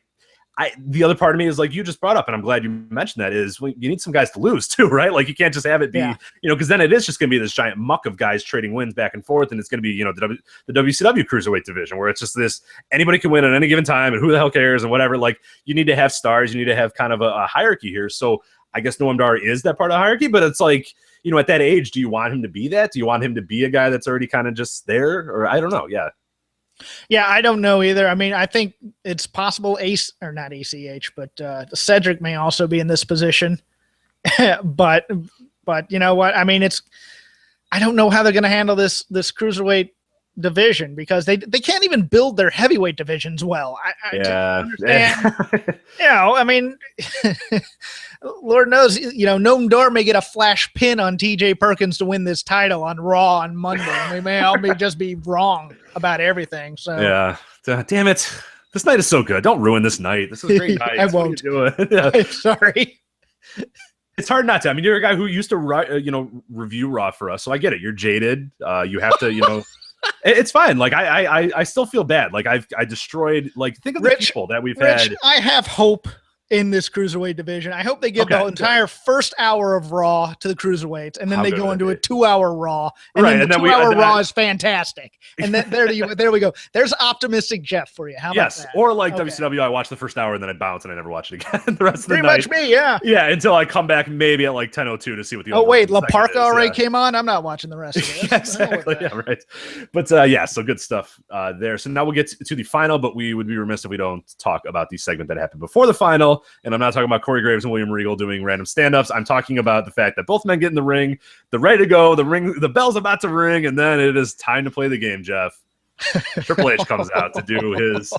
the other part of me is like you just brought up, and I'm glad you mentioned that, is you need some guys to lose too, right? Like you can't just have it be, because then it is just going to be this giant muck of guys trading wins back and forth, and it's going to be, the WCW Cruiserweight division, where it's just this, anybody can win at any given time, and who the hell cares, and whatever. Like you need to have stars, you need to have kind of a hierarchy here. So I guess Noam Dar is that part of the hierarchy, but it's like, at that age, do you want him to be that? Do you want him to be a guy that's already kind of just there? Or I don't know. Yeah, I don't know either. I mean, I think it's possible not ACH, but Cedric may also be in this position. but you know what? I mean, I don't know how they're going to handle this Cruiserweight division, because they can't even build their heavyweight divisions well. I don't understand. I mean, Lord knows, Noam Dar may get a flash pin on TJ Perkins to win this title on Raw on Monday. And we may all just be wrong about everything. So yeah, damn it. This night is so good. Don't ruin this night. This is a great night. I won't. I'm sorry. It's hard not to. I mean, you're a guy who used to review Raw for us, so I get it. You're jaded. You have to, it's fine. Like I still feel bad. Like I destroyed. Like think of the people that we've had. I have hope in this cruiserweight division. I hope they give the entire first hour of Raw to the cruiserweights, and then they go into a 2-hour Raw, and then the 2-hour Raw is fantastic. And then there we go. There's optimistic Jeff for you. How about that? Or like WCW, I watch the first hour and then I bounce and I never watch it again the rest of the night. Pretty much me, yeah. Yeah, until I come back maybe at like 10:02 to see what the. Oh wait, La Parka already came on. I'm not watching the rest of it. Yeah, exactly. Yeah, right. But so good stuff there. So now we'll get to the final, but we would be remiss if we don't talk about the segment that happened before the final. And I'm not talking about Corey Graves and William Regal doing random stand-ups. I'm talking about the fact that both men get in the ring, they're ready to go, the bell's about to ring, and then it is time to play the game, Jeff. Triple H comes out to do his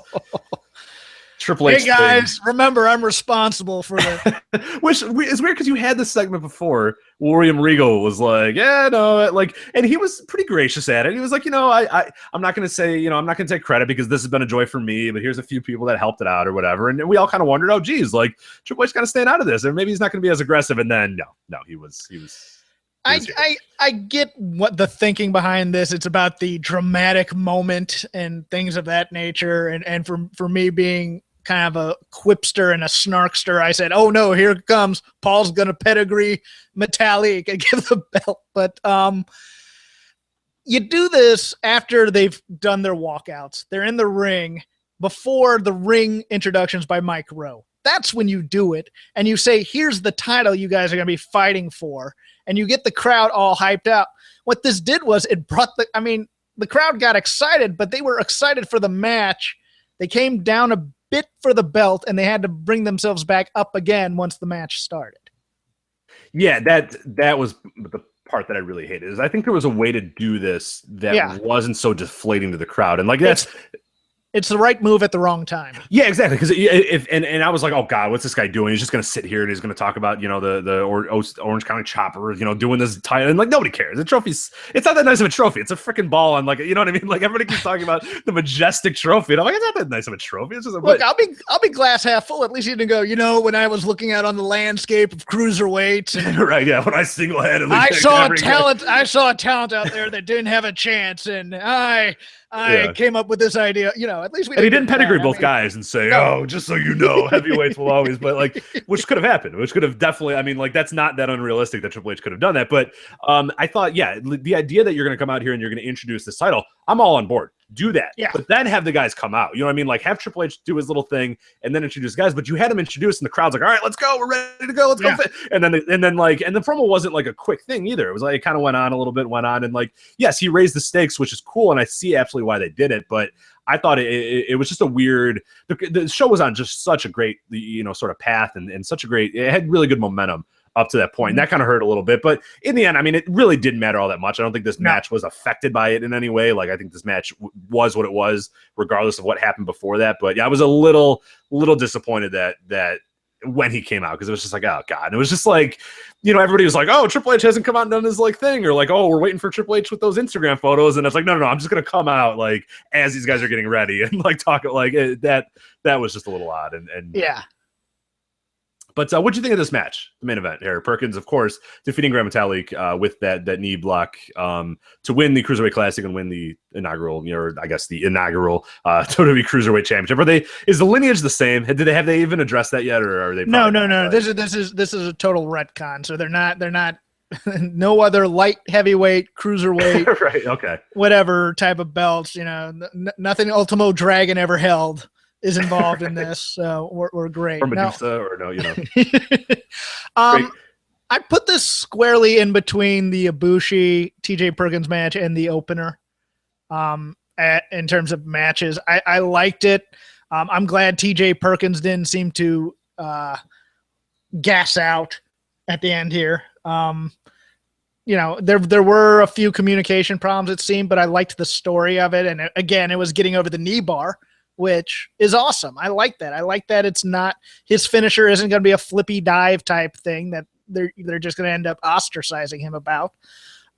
Triple H. Hey guys, remember I'm responsible for the. Which is weird because you had this segment before. William Regal was like, "Yeah, no," like, and he was pretty gracious at it. He was like, I'm not going to say, I'm not going to take credit because this has been a joy for me, but here's a few people that helped it out or whatever. And we all kind of wondered, oh, geez, like Triple H kind of staying out of this, and maybe he's not going to be as aggressive. And then no, he was. I get what the thinking behind this. It's about the dramatic moment and things of that nature. And for me being kind of a quipster and a snarkster, I said, oh no, here it comes. Paul's going to pedigree Metalik and give the belt. But you do this after they've done their walkouts. They're in the ring before the ring introductions by Mike Rowe. That's when you do it. And you say, here's the title you guys are going to be fighting for. And you get the crowd all hyped up. What this did was it brought the crowd got excited, but they were excited for the match. They came down a bit for the belt, and they had to bring themselves back up again once the match started. Yeah, that was the part that I really hated. Is I think there was a way to do this that wasn't so deflating to the crowd, and like it's the right move at the wrong time. Yeah, exactly. Because and I was like, oh God, what's this guy doing? He's just going to sit here and he's going to talk about the Orange County Chopper, doing this title, and like nobody cares. The trophy's it's not that nice of a trophy. It's a freaking ball, and like what I mean. Like everybody keeps talking about the majestic trophy, and I'm like, it's not that nice of a trophy. It's just look, I'll be glass half full. At least you didn't go. When I was looking out on the landscape of cruiserweights, and right? Yeah, when I single-handedly I saw talent. I saw a talent out there that didn't have a chance, and I came up with this idea. At least we. And he didn't pedigree both guys and say, "Oh, just so you know, heavyweights will always." But like, which could have happened. Which could have definitely. I mean, like that's not that unrealistic that Triple H could have done that. But I thought, the idea that you're going to come out here and you're going to introduce this title, I'm all on board. Do that. Yeah. But then have the guys come out. You know what I mean? Like have Triple H do his little thing and then introduce guys. But you had him introduced and the crowd's like, all right, let's go. We're ready to go. Let's go. And then the promo wasn't like a quick thing either. It was like it kind of went on a little bit, and like, yes, he raised the stakes, which is cool. And I see absolutely why they did it. But I thought it was just a weird, the show was on just such a great, sort of path and such a great, it had really good momentum up to that point. And that kind of hurt a little bit. But in the end, I mean, it really didn't matter all that much. I don't think this match was affected by it in any way. Like, I think this match was what it was, regardless of what happened before that. But yeah, I was a little disappointed that when he came out, because it was just like, oh God. And it was just like, everybody was like, oh, Triple H hasn't come out and done his like thing, or like, oh, we're waiting for Triple H with those Instagram photos. And it's like, no, I'm just going to come out like as these guys are getting ready and like talk like that was just a little odd. And yeah. But what'd you think of this match, the main event here? Perkins, of course, defeating Grand Metalik with that knee block to win the Cruiserweight Classic and win the inaugural, the inaugural WWE Cruiserweight Championship. Is the lineage the same? Have they even addressed that yet, or are they? No. This is a total retcon. So they're not. No other light heavyweight, cruiserweight, right? Okay, whatever type of belts. Nothing Ultimo Dragon ever held is involved in this, so we're great. Or Medusa, or no, I put this squarely in between the Ibushi TJ Perkins match and the opener. In terms of matches, I liked it. I'm glad TJ Perkins didn't seem to gas out at the end here. There were a few communication problems, it seemed, but I liked the story of it. And again, it was getting over the knee bar, which is awesome. I like that. I like that it's not, his finisher isn't going to be a flippy dive type thing that they're just going to end up ostracizing him about.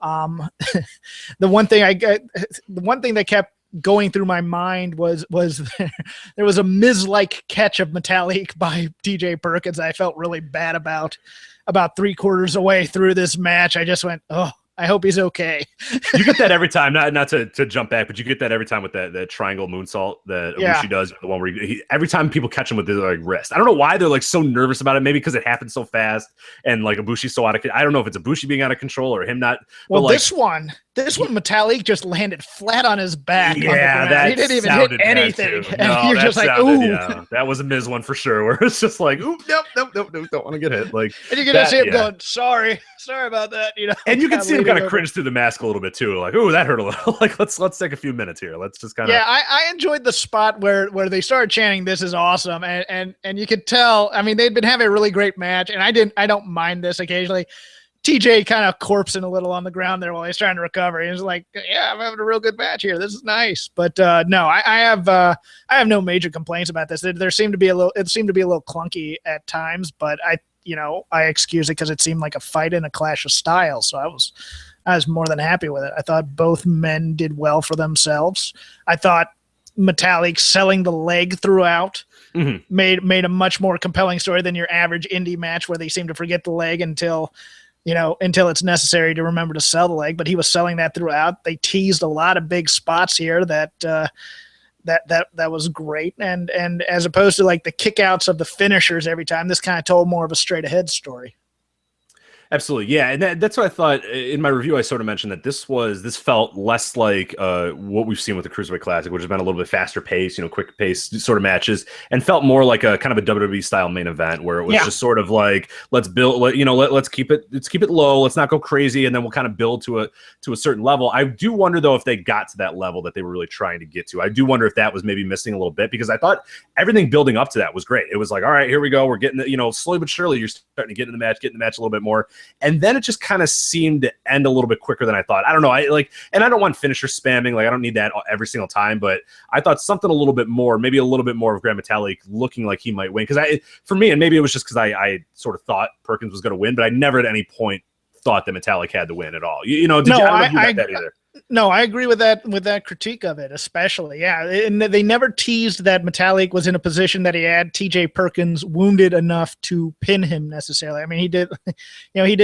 The one thing that kept going through my mind was there was a Miz-like catch of Metalik by TJ Perkins I felt really bad about 3/4 away through this match. I just went, oh, I hope he's okay. You get that every time. Not to jump back, but you get that every time with that triangle moonsault that Ibushi does. The one where every time people catch him with their like wrist. I don't know why they're like so nervous about it. Maybe because it happens so fast and like Ibushi's so out of. I don't know if it's Ibushi being out of control or him not. Well, like, this one Metalik just landed flat on his back. Yeah, that he didn't even hit anything. And you're just like, ooh. Yeah, that was a Miz one for sure. Where it's just like, ooh, nope, don't want to get hit. Like, and you can just see him going, sorry about that. And you can see him kind of cringe through the mask a little bit too. Like, ooh, that hurt a little. Like, let's take a few minutes here. Let's just kind of. Yeah, I enjoyed the spot where they started chanting, "This is awesome," and you could tell. I mean, they'd been having a really great match, and I don't mind this occasionally. TJ kind of corpsing a little on the ground there while he's trying to recover. He's like, "Yeah, I'm having a real good match here. This is nice." But no, I have no major complaints about this. It seemed to be a little clunky at times, but I excuse it because it seemed like a fight in a clash of styles. So I was more than happy with it. I thought both men did well for themselves. I thought Metalik selling the leg throughout made a much more compelling story than your average indie match where they seem to forget the leg until it's necessary to remember to sell the leg. But he was selling that throughout. They teased a lot of big spots here that was great. And as opposed to like the kickouts of the finishers every time, this kind of told more of a straight ahead story. Absolutely. Yeah. And that's what I thought in my review. I sort of mentioned that this felt less like what we've seen with the Cruiserweight Classic, which has been a little bit faster pace, quick pace sort of matches, and felt more like a kind of a WWE style main event where it was just sort of like, let's build, let's keep it low. Let's not go crazy. And then we'll kind of build to a certain level. I do wonder though, if they got to that level that they were really trying to get to. I do wonder if that was maybe missing a little bit, because I thought everything building up to that was great. It was like, all right, here we go. We're getting slowly but surely you're starting to get in the match a little bit more. And then it just kind of seemed to end a little bit quicker than I thought. I don't know. And I don't want finisher spamming. Like, I don't need that every single time, but I thought something a little bit more, maybe a little bit more of Grand Metalik looking like he might win. For me, and maybe it was just because I sort of thought Perkins was going to win, but I never at any point thought that Metalik had to win at all. I don't know if you got that either. No, I agree with that critique of it, especially. Yeah, and they never teased that Metalik was in a position that he had TJ Perkins wounded enough to pin him necessarily. I mean, he did,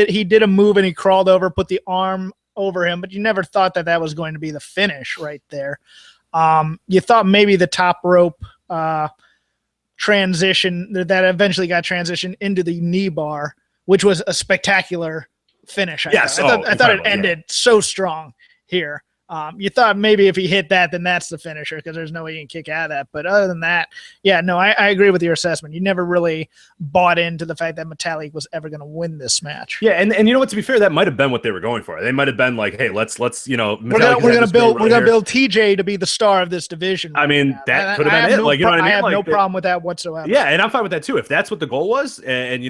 he did a move and he crawled over, put the arm over him, but you never thought that was going to be the finish right there. You thought maybe the top rope transition that eventually got transitioned into the knee bar, which was a spectacular finish. I thought it ended so strong here. You thought maybe if he hit that, then that's the finisher, because there's no way you can kick out of that. But other than that, yeah, no, I agree with your assessment. You never really bought into the fact that Metalik was ever going to win this match. Yeah, and you know what? To be fair, that might have been what they were going for. They might have been like, hey, let's we're gonna build TJ to be the star of this division. I mean, that could have been it. Like, you know what I mean? I have no problem with that whatsoever. Yeah, and I'm fine with that too. If that's what the goal was, and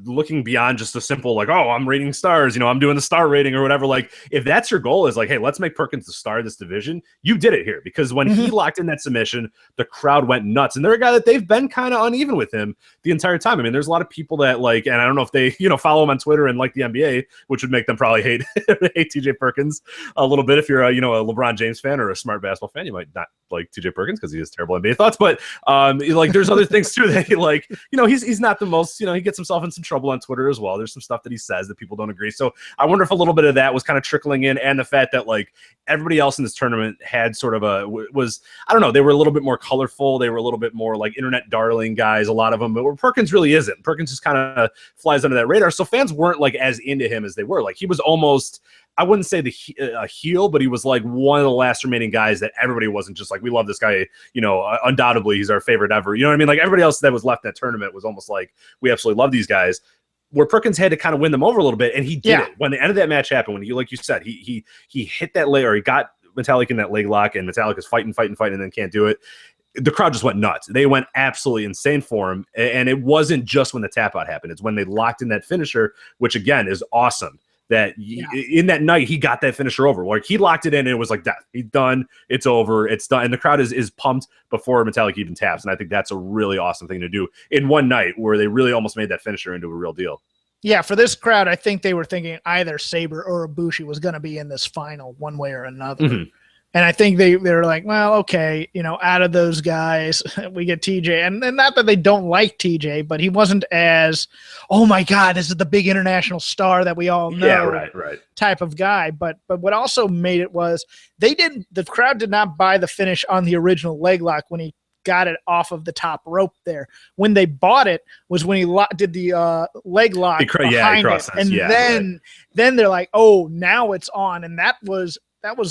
looking beyond just a simple like, oh, I'm rating stars, I'm doing the star rating or whatever. Like, if that's your goal, is like, hey, let's make Perkins the star of this division. You did it here, because when he locked in that submission, the crowd went nuts. And they're a guy that they've been kind of uneven with him the entire time. I mean, there's a lot of people that like, and I don't know if they follow him on Twitter and like the NBA, which would make them probably hate TJ Perkins a little bit. If you're a LeBron James fan or a smart basketball fan, you might not like TJ Perkins because he has terrible NBA thoughts. But like, there's other things too that he like. He's not the most. He gets himself in some trouble on Twitter as well. There's some stuff that he says that people don't agree. So I wonder if a little bit of that was kind of trickling in, and the fact that like everybody else in this tournament had sort of I don't know, they were a little bit more colorful. They were a little bit more like internet darling guys, a lot of them, but where Perkins really isn't. Perkins just kind of flies under that radar. So fans weren't like as into him as they were. Like, he was almost, I wouldn't say a heel, but he was like one of the last remaining guys that everybody wasn't just like, we love this guy, undoubtedly he's our favorite ever. You know what I mean? Like, everybody else that was left in that tournament was almost like, we absolutely love these guys. Where Perkins had to kind of win them over a little bit, and he did it. When the end of that match happened, when he, like you said, he hit that leg, or he got Metalik in that leg lock, and Metalik is fighting, and then can't do it. The crowd just went nuts. They went absolutely insane for him. And it wasn't just when the tap out happened. It's when they locked in that finisher, which again is awesome. That in that night, he got that finisher over. Like, he locked it in, and it was like death. He's done. It's over. It's done. And the crowd is pumped before Metalik even taps. And I think that's a really awesome thing to do in one night, where they really almost made that finisher into a real deal. Yeah, for this crowd, I think they were thinking either Sabre or Ibushi was going to be in this final one way or another. And I think they're like, well, okay, out of those guys, we get TJ. And not that they don't like TJ, but he wasn't as, oh my God, this is the big international star that we all know right. type of guy. But what also made it was the crowd did not buy the finish on the original leg lock when he got it off of the top rope there. When they bought it was when he did the leg lock behind it. And then they're like, oh, now it's on. And that was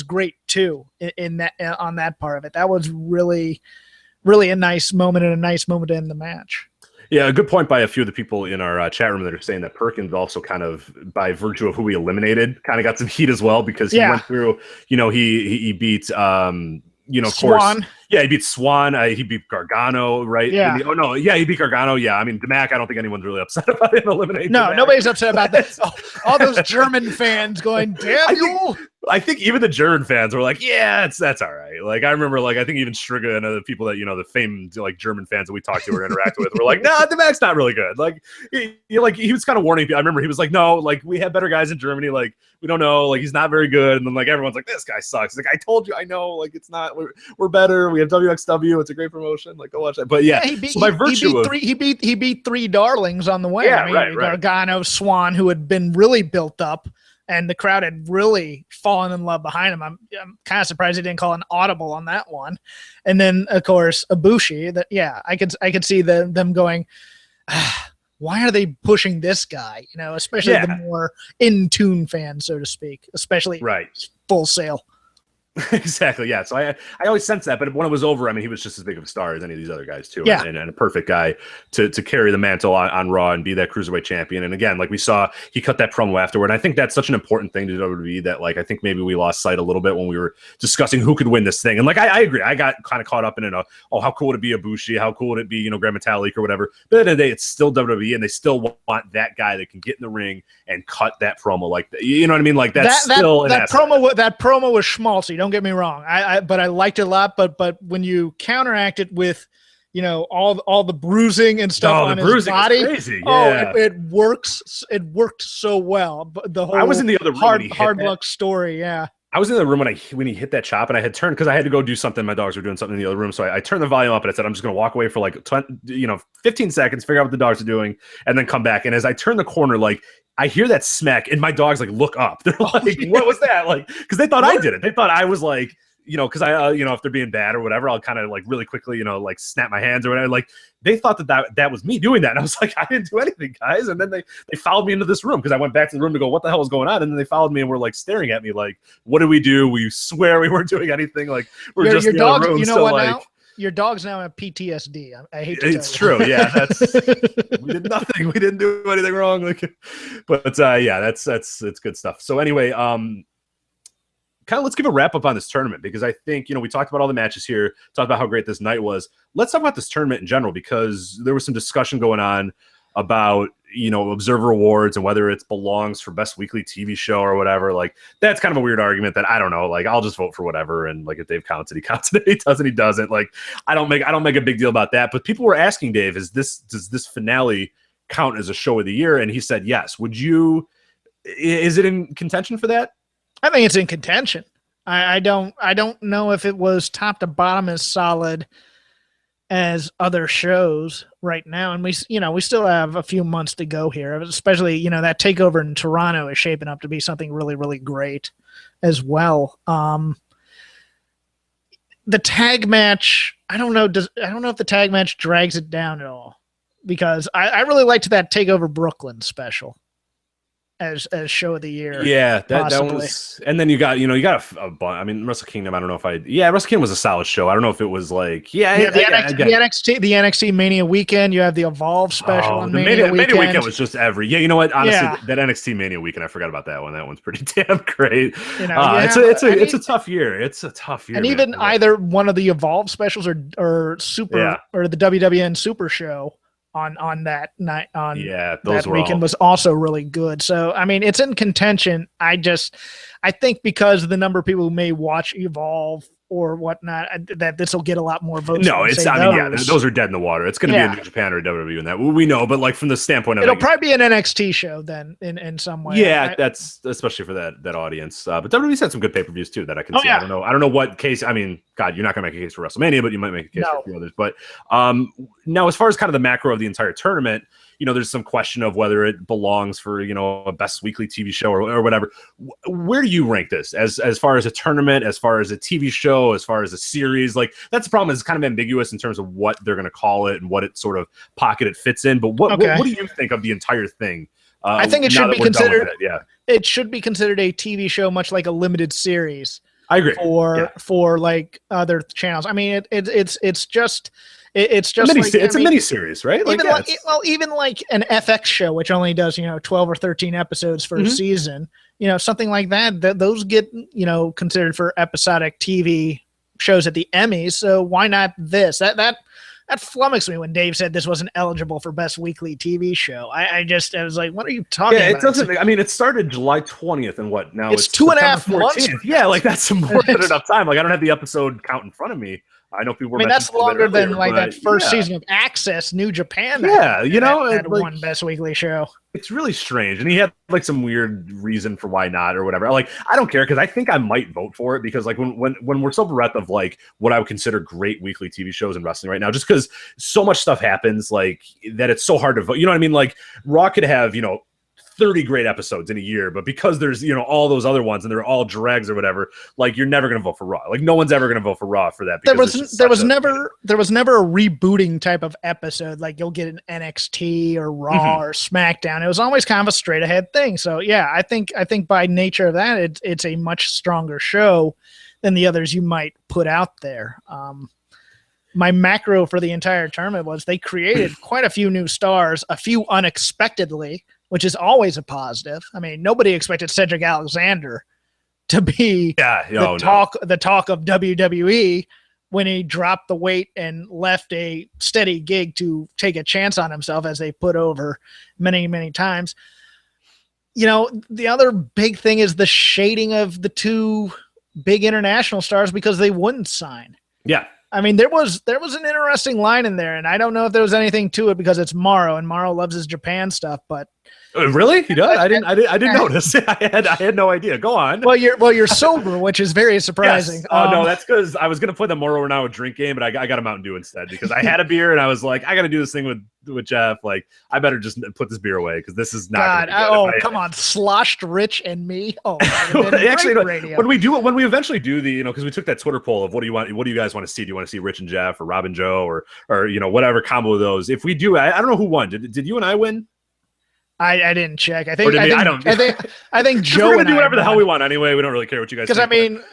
great too in that on that part of it. That was really, really a nice moment and a nice moment to end the match. Yeah, a good point by a few of the people in our chat room that are saying that Perkins also kind of, by virtue of who he eliminated, kind of got some heat as well because he went through, he beat, of Swan. course. Yeah, he beat Swan. He beat Gargano, right? Yeah. He beat Gargano. Yeah, I mean, DeMac, I don't think anyone's really upset about him eliminating No, DeMac. Nobody's upset about that. All those German fans going, damn you. I think even the German fans were like, yeah, that's all right. Like, I remember, I think even Striga and other people that, the famed, German fans that we talked to or interacted with were like, nah, DeMac's not really good. Like, he was kind of warning people. I remember he was like, no, we have better guys in Germany. Like, we don't know. Like, he's not very good. And then, everyone's like, this guy sucks. He's like, I told you, I know. It's not, we're better. We have WXW. It's a great promotion. Go watch that. But yeah, he beat three darlings on the way. Yeah, right. Gargano, Swan, who had been really built up, and the crowd had really fallen in love behind him. I'm kind of surprised he didn't call an audible on that one. And then of course Ibushi. I could see them going, why are they pushing this guy? Especially the more in tune fans, so to speak, especially Full Sail. Exactly. Yeah. So I always sense that, but when it was over, I mean, he was just as big of a star as any of these other guys too. Yeah. And a perfect guy to carry the mantle on Raw and be that cruiserweight champion. And again, we saw, he cut that promo afterward. And I think that's such an important thing to WWE that I think maybe we lost sight a little bit when we were discussing who could win this thing. And I agree. I got kind of caught up in it. How cool would it be Ibushi? How cool would it be, Grand Metalik or whatever? But at the end of the day, it's still WWE and they still want that guy that can get in the ring and cut that promo like that. You know what I mean? That promo was schmaltzy. Don't get me wrong. But I liked it a lot. But when you counteract it with, all the bruising and stuff on his body, crazy. Yeah. It works. It worked so well. But the whole I was in the other room hard luck story. Yeah. I was in the room when he hit that chop, and I had turned because I had to go do something. My dogs were doing something in the other room, so I turned the volume up and I said, "I'm just going to walk away for 15 seconds, figure out what the dogs are doing, and then come back." And as I turn the corner, I hear that smack, and my dogs look up. They're like, "What was that?" Because they thought I did it. They thought I was because I, if they're being bad or whatever, I'll kind of really quickly, snap my hands or whatever. They thought that was me doing that. And I was like, I didn't do anything, guys. And then they followed me into this room because I went back to the room to go, what the hell is going on? And then they followed me and were staring at me what did we do? We swear we weren't doing anything. We're just in the room. You know what now? Your dog's now have PTSD. I hate to tell you. It's true. Yeah. We did nothing. We didn't do anything wrong. It's good stuff. So anyway, kind of let's give a wrap up on this tournament because I think, we talked about all the matches here, talked about how great this night was. Let's talk about this tournament in general because there was some discussion going on about, Observer Awards and whether it belongs for best weekly TV show or whatever. That's kind of a weird argument that I don't know. I'll just vote for whatever. And if Dave counts it, he counts it. If he doesn't, he doesn't. I don't make a big deal about that. But people were asking Dave, does this finale count as a show of the year? And he said, yes. Is it in contention for that? I think it's in contention. I don't know if it was top to bottom as solid as other shows right now. And we still have a few months to go here, especially, that takeover in Toronto is shaping up to be something really, really great as well. The tag match, I don't know if the tag match drags it down at all because I really liked that Takeover Brooklyn special as show of the year. Yeah, that was, and then you got a bunch. I mean, Wrestle Kingdom. I don't know if Wrestle Kingdom was a solid show. I don't know if it was the NXT Mania weekend. You have the Evolve special on Mania weekend was just every. Yeah, you know what? Honestly, that NXT Mania weekend, I forgot about that one. That one's pretty damn great. It's a tough year. It's a tough year. And even either one of the Evolve specials or Super or the WWN Super Show on that night that weekend was also really good. So I mean, it's in contention. I think because of the number of people who may watch Evolve or whatnot, that this will get a lot more votes. No, those are dead in the water. It's going to be a New Japan or WWE in that. We know, but like from the standpoint of it'll probably be an NXT show then in some way. Yeah, that's especially for that audience. But WWE's had some good pay-per-views too that I can see. Yeah. I don't know what case. I mean, God, you're not going to make a case for WrestleMania, but you might make a case for a few others. But now, as far as kind of the macro of the entire tournament, there's some question of whether it belongs for, a best weekly TV show or whatever. Where do you rank this as far as a tournament, as far as a TV show, as far as a series? Like, that's the problem. It's kind of ambiguous in terms of what they're going to call it and what it sort of pocket it fits in. But what do you think of the entire thing? I think it should be considered. It should be considered a TV show, much like a limited series. I agree. For like other channels. I mean, it's just it's a mini series, right? Even like an FX show, which only does 12 or 13 episodes for a season, something like that. Those get considered for episodic TV shows at the Emmys. So why not this? That flummoxed me when Dave said this wasn't eligible for best weekly TV show. I was like, what are you talking about? It doesn't. I mean, it started July 20th, and what now? It's 2.5 months. Yeah, like that's more than enough time. Like I don't have the episode count in front of me. I know people. That's longer than that first season of Access New Japan. That one best weekly show. It's really strange, and he had like some weird reason for why not or whatever. Like I don't care because I think I might vote for it because like when we're so bereft of like what I would consider great weekly TV shows in wrestling right now, just because so much stuff happens like that, it's so hard to vote. You know what I mean? Like Raw could have 30 great episodes in a year, but because there's all those other ones and they're all drags or whatever, like you're never going to vote for Raw. Like no one's ever going to vote for Raw for that. There was never a rebooting type of episode like you'll get an NXT or Raw or SmackDown. It was always kind of a straight ahead thing. So yeah, I think by nature of that, it's a much stronger show than the others you might put out there. My macro for the entire tournament was they created quite a few new stars, a few unexpectedly, which is always a positive. I mean, nobody expected Cedric Alexander to be the talk of WWE when he dropped the weight and left a steady gig to take a chance on himself, as they put over many, many times. The other big thing is the shading of the two big international stars because they wouldn't sign. Yeah. I mean, there was an interesting line in there, and I don't know if there was anything to it because it's Morrow, and Morrow loves his Japan stuff, but really? He does? I didn't notice. I had no idea. Go on. Well, you're sober, which is very surprising. Yes. No, that's because I was going to play the Morrow Now a drink game, but I got a Mountain Dew instead because I had a beer and I was like, I got to do this thing with Jeff. Like, I better just put this beer away because this is not. God, come on, sloshed Rich and me. Oh, actually, when we eventually do the, because we took that Twitter poll of what do you guys want to see? Do you want to see Rich and Jeff or Rob and Joe or whatever combo of those? If we do, I don't know who won. Did you and I win? I didn't check. I think Joe. We're gonna do whatever the hell we want anyway. We don't really care what you guys. Because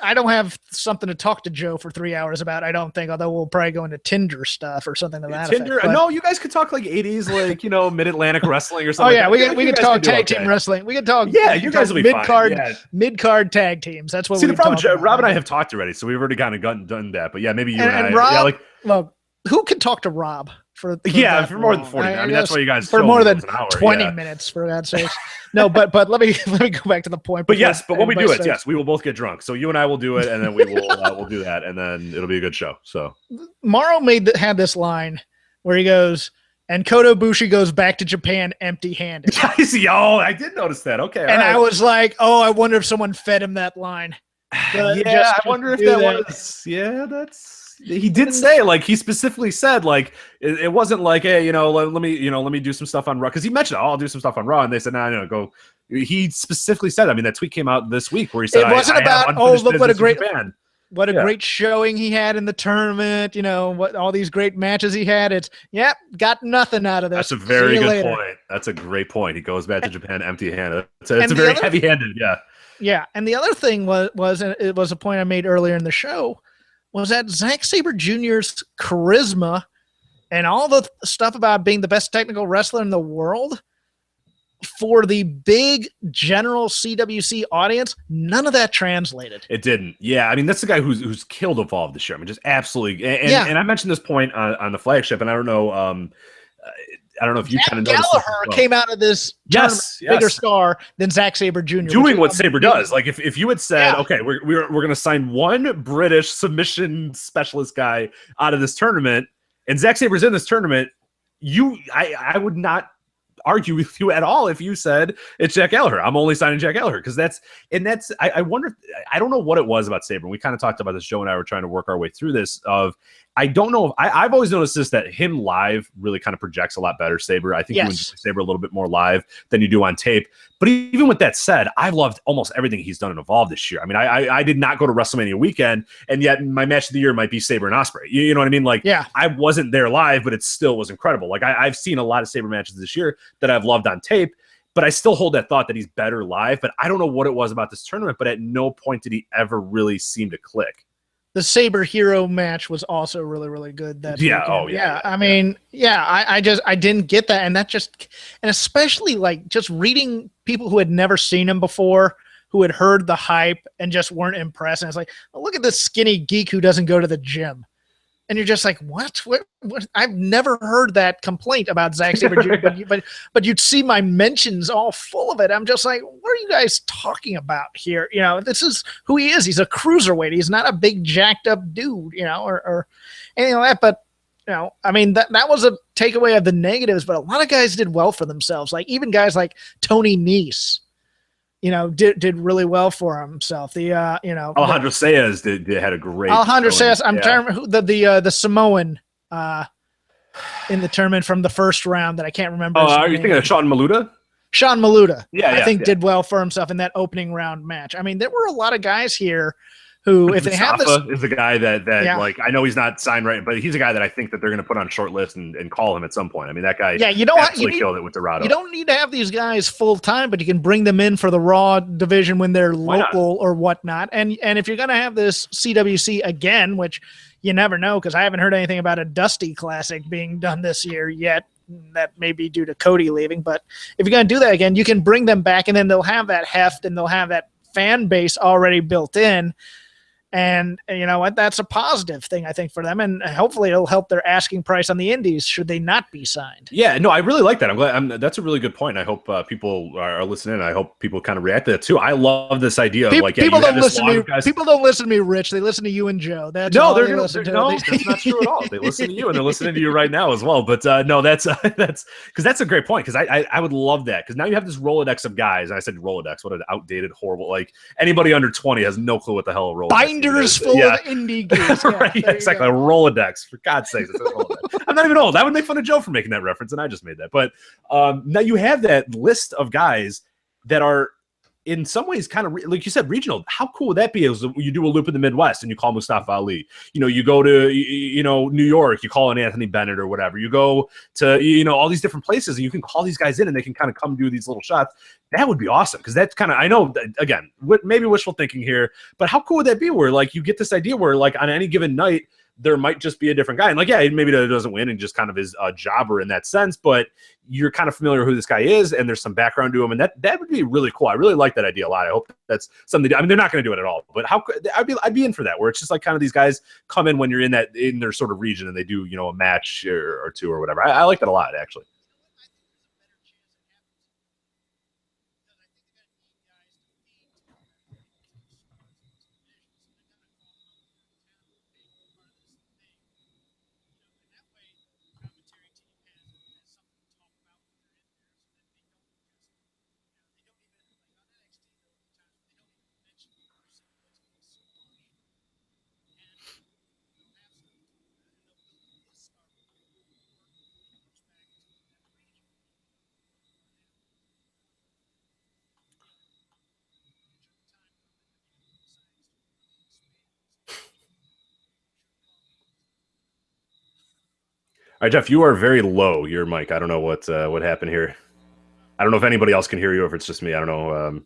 I don't have something to talk to Joe for 3 hours about. I don't think. Although we'll probably go into Tinder stuff or something to that. Tinder. No, you guys could talk like 80s, like Mid-Atlantic wrestling or something. Oh yeah, we could talk tag team wrestling. We could talk. Yeah, you guys will be fine. Mid-card tag teams. That's what. See, the problem. Rob and I have talked already, so we've already kind of done that. But yeah, maybe you and I. Rob, well, who can talk to Rob? For more than 40 minutes. I mean, that's why you guys for more than 20 minutes, for God's sake. No, but let me go back to the point. But when we do it, yes, we will both get drunk. So you and I will do it, and then we will we'll do that, and then it'll be a good show. So Morrow had this line where he goes, and Kota Ibushi goes back to Japan empty-handed. I did notice that. Okay, and I was like, oh, I wonder if someone fed him that line. I wonder if that was. Yeah, that's. He did say, like, he specifically said, like, it wasn't like, hey, let me do some stuff on Raw, because he mentioned, I'll do some stuff on Raw, and they said, no, go. He specifically said, I mean, that tweet came out this week where he said, it wasn't about, look what a great showing he had in the tournament, what all these great matches he had. It's got nothing out of this. That's a very good point. That's a great point. He goes back to Japan empty-handed. It's a very heavy-handed, yeah. And the other thing was it was a point I made earlier in the show, was that Zack Sabre Jr.'s charisma and all the stuff about being the best technical wrestler in the world for the big general CWC audience, none of that translated. It didn't. Yeah, I mean, that's the guy who's killed Evolve this year. I mean, just absolutely. And I mentioned this point on the flagship, and I don't know. I don't know if you kind of noticed. Gallagher came out of this bigger star than Sabre Jr. Doing what Sabre does. Like if you had said, okay, we're going to sign one British submission specialist guy out of this tournament, and Sabre's in this tournament, I would not argue with you at all if you said it's Jack Gallagher. I'm only signing Jack Gallagher because I wonder. I don't know what it was about Sabre. We kind of talked about this. Joe and I were trying to work our way through this. I don't know if I've always noticed this, that him live really kind of projects a lot better. Sabre, I think you enjoy Sabre a little bit more live than you do on tape. But even with that said, I've loved almost everything he's done in Evolve this year. I mean, I did not go to WrestleMania weekend, and yet my match of the year might be Sabre and Ospreay. You know what I mean? Like, I wasn't there live, but it still was incredible. Like, I've seen a lot of Sabre matches this year that I've loved on tape, but I still hold that thought that he's better live. But I don't know what it was about this tournament, but at no point did he ever really seem to click. The Sabre Hero match was also really, really good. I mean, I didn't get that. And and especially like just reading people who had never seen him before, who had heard the hype and just weren't impressed. And it's like, oh, look at this skinny geek who doesn't go to the gym. And you're just like, what? I've never heard that complaint about Sabre Jr., but you'd see my mentions all full of it. I'm just like, what are you guys talking about here? You know, this is who he is. He's a cruiserweight. He's not a big jacked up dude, you know, or anything like that. But, you know, I mean, that was a takeaway of the negatives, but a lot of guys did well for themselves. Like even guys like Tony Nese, you know, did really well for himself. The Alejandro Saez had a great. Alejandro Saez. I'm trying to remember the Samoan in the tournament from the first round that I can't remember. Oh, are you thinking of Sean Maluta? Sean Maluta, I think did well for himself in that opening round match. I mean, there were a lot of guys here who, if they have this, is a guy that like, I know he's not signed right, but he's a guy that I think that they're going to put on short list and call him at some point. I mean, that guy, you know what, killed it with Dorado. You don't need to have these guys full time, but you can bring them in for the Raw division when they're local or whatnot. And if you're going to have this CWC again, which you never know, because I haven't heard anything about a Dusty Classic being done this year yet. That may be due to Cody leaving, but if you're going to do that again, you can bring them back, and then they'll have that heft and they'll have that fan base already built in. And you know what? That's a positive thing, I think, for them. And hopefully it'll help their asking price on the indies should they not be signed. Yeah, no, I really like that. I'm glad. That's a really good point. I hope people are listening. I hope people kind of react to that too. I love this idea of people don't listen to me. People don't listen to me, Rich. They listen to you and Joe. That's no, they're that's not true at all. They listen to you, and they're listening to you right now as well. But no, that's because that's a great point. Because I would love that, because now you have this Rolodex of guys. And I said Rolodex. What an outdated, horrible. Like anybody under 20 has no clue what the hell a Rolodex is. Full of indie geeks. Right, exactly. A Rolodex, for God's sakes. I'm not even old. I would make fun of Joe for making that reference, and I just made that. But now you have that list of guys that are in some ways kind of like you said, regional. How cool would that be? Is you do a loop in the Midwest and you call Mustafa Ali. You know, you go to New York, you call an Anthony Bennett or whatever. You go to all these different places, and you can call these guys in, and they can kind of come do these little shots. That would be awesome, because that's kind of, I know that, again, maybe wishful thinking here, but how cool would that be? Where like you get this idea where like on any given night there might just be a different guy, and like maybe that doesn't win and just kind of is a jobber in that sense, but you're kind of familiar who this guy is, and there's some background to him, and that would be really cool. I really like that idea a lot. I hope that's something. I mean, they're not going to do it at all, but I'd be in for that, where it's just like kind of these guys come in when you're in their sort of region, and they do a match or two or whatever. I like that a lot, actually. All right, Jeff, you are very low, your mic. I don't know what happened here. I don't know if anybody else can hear you, or if it's just me. I don't know.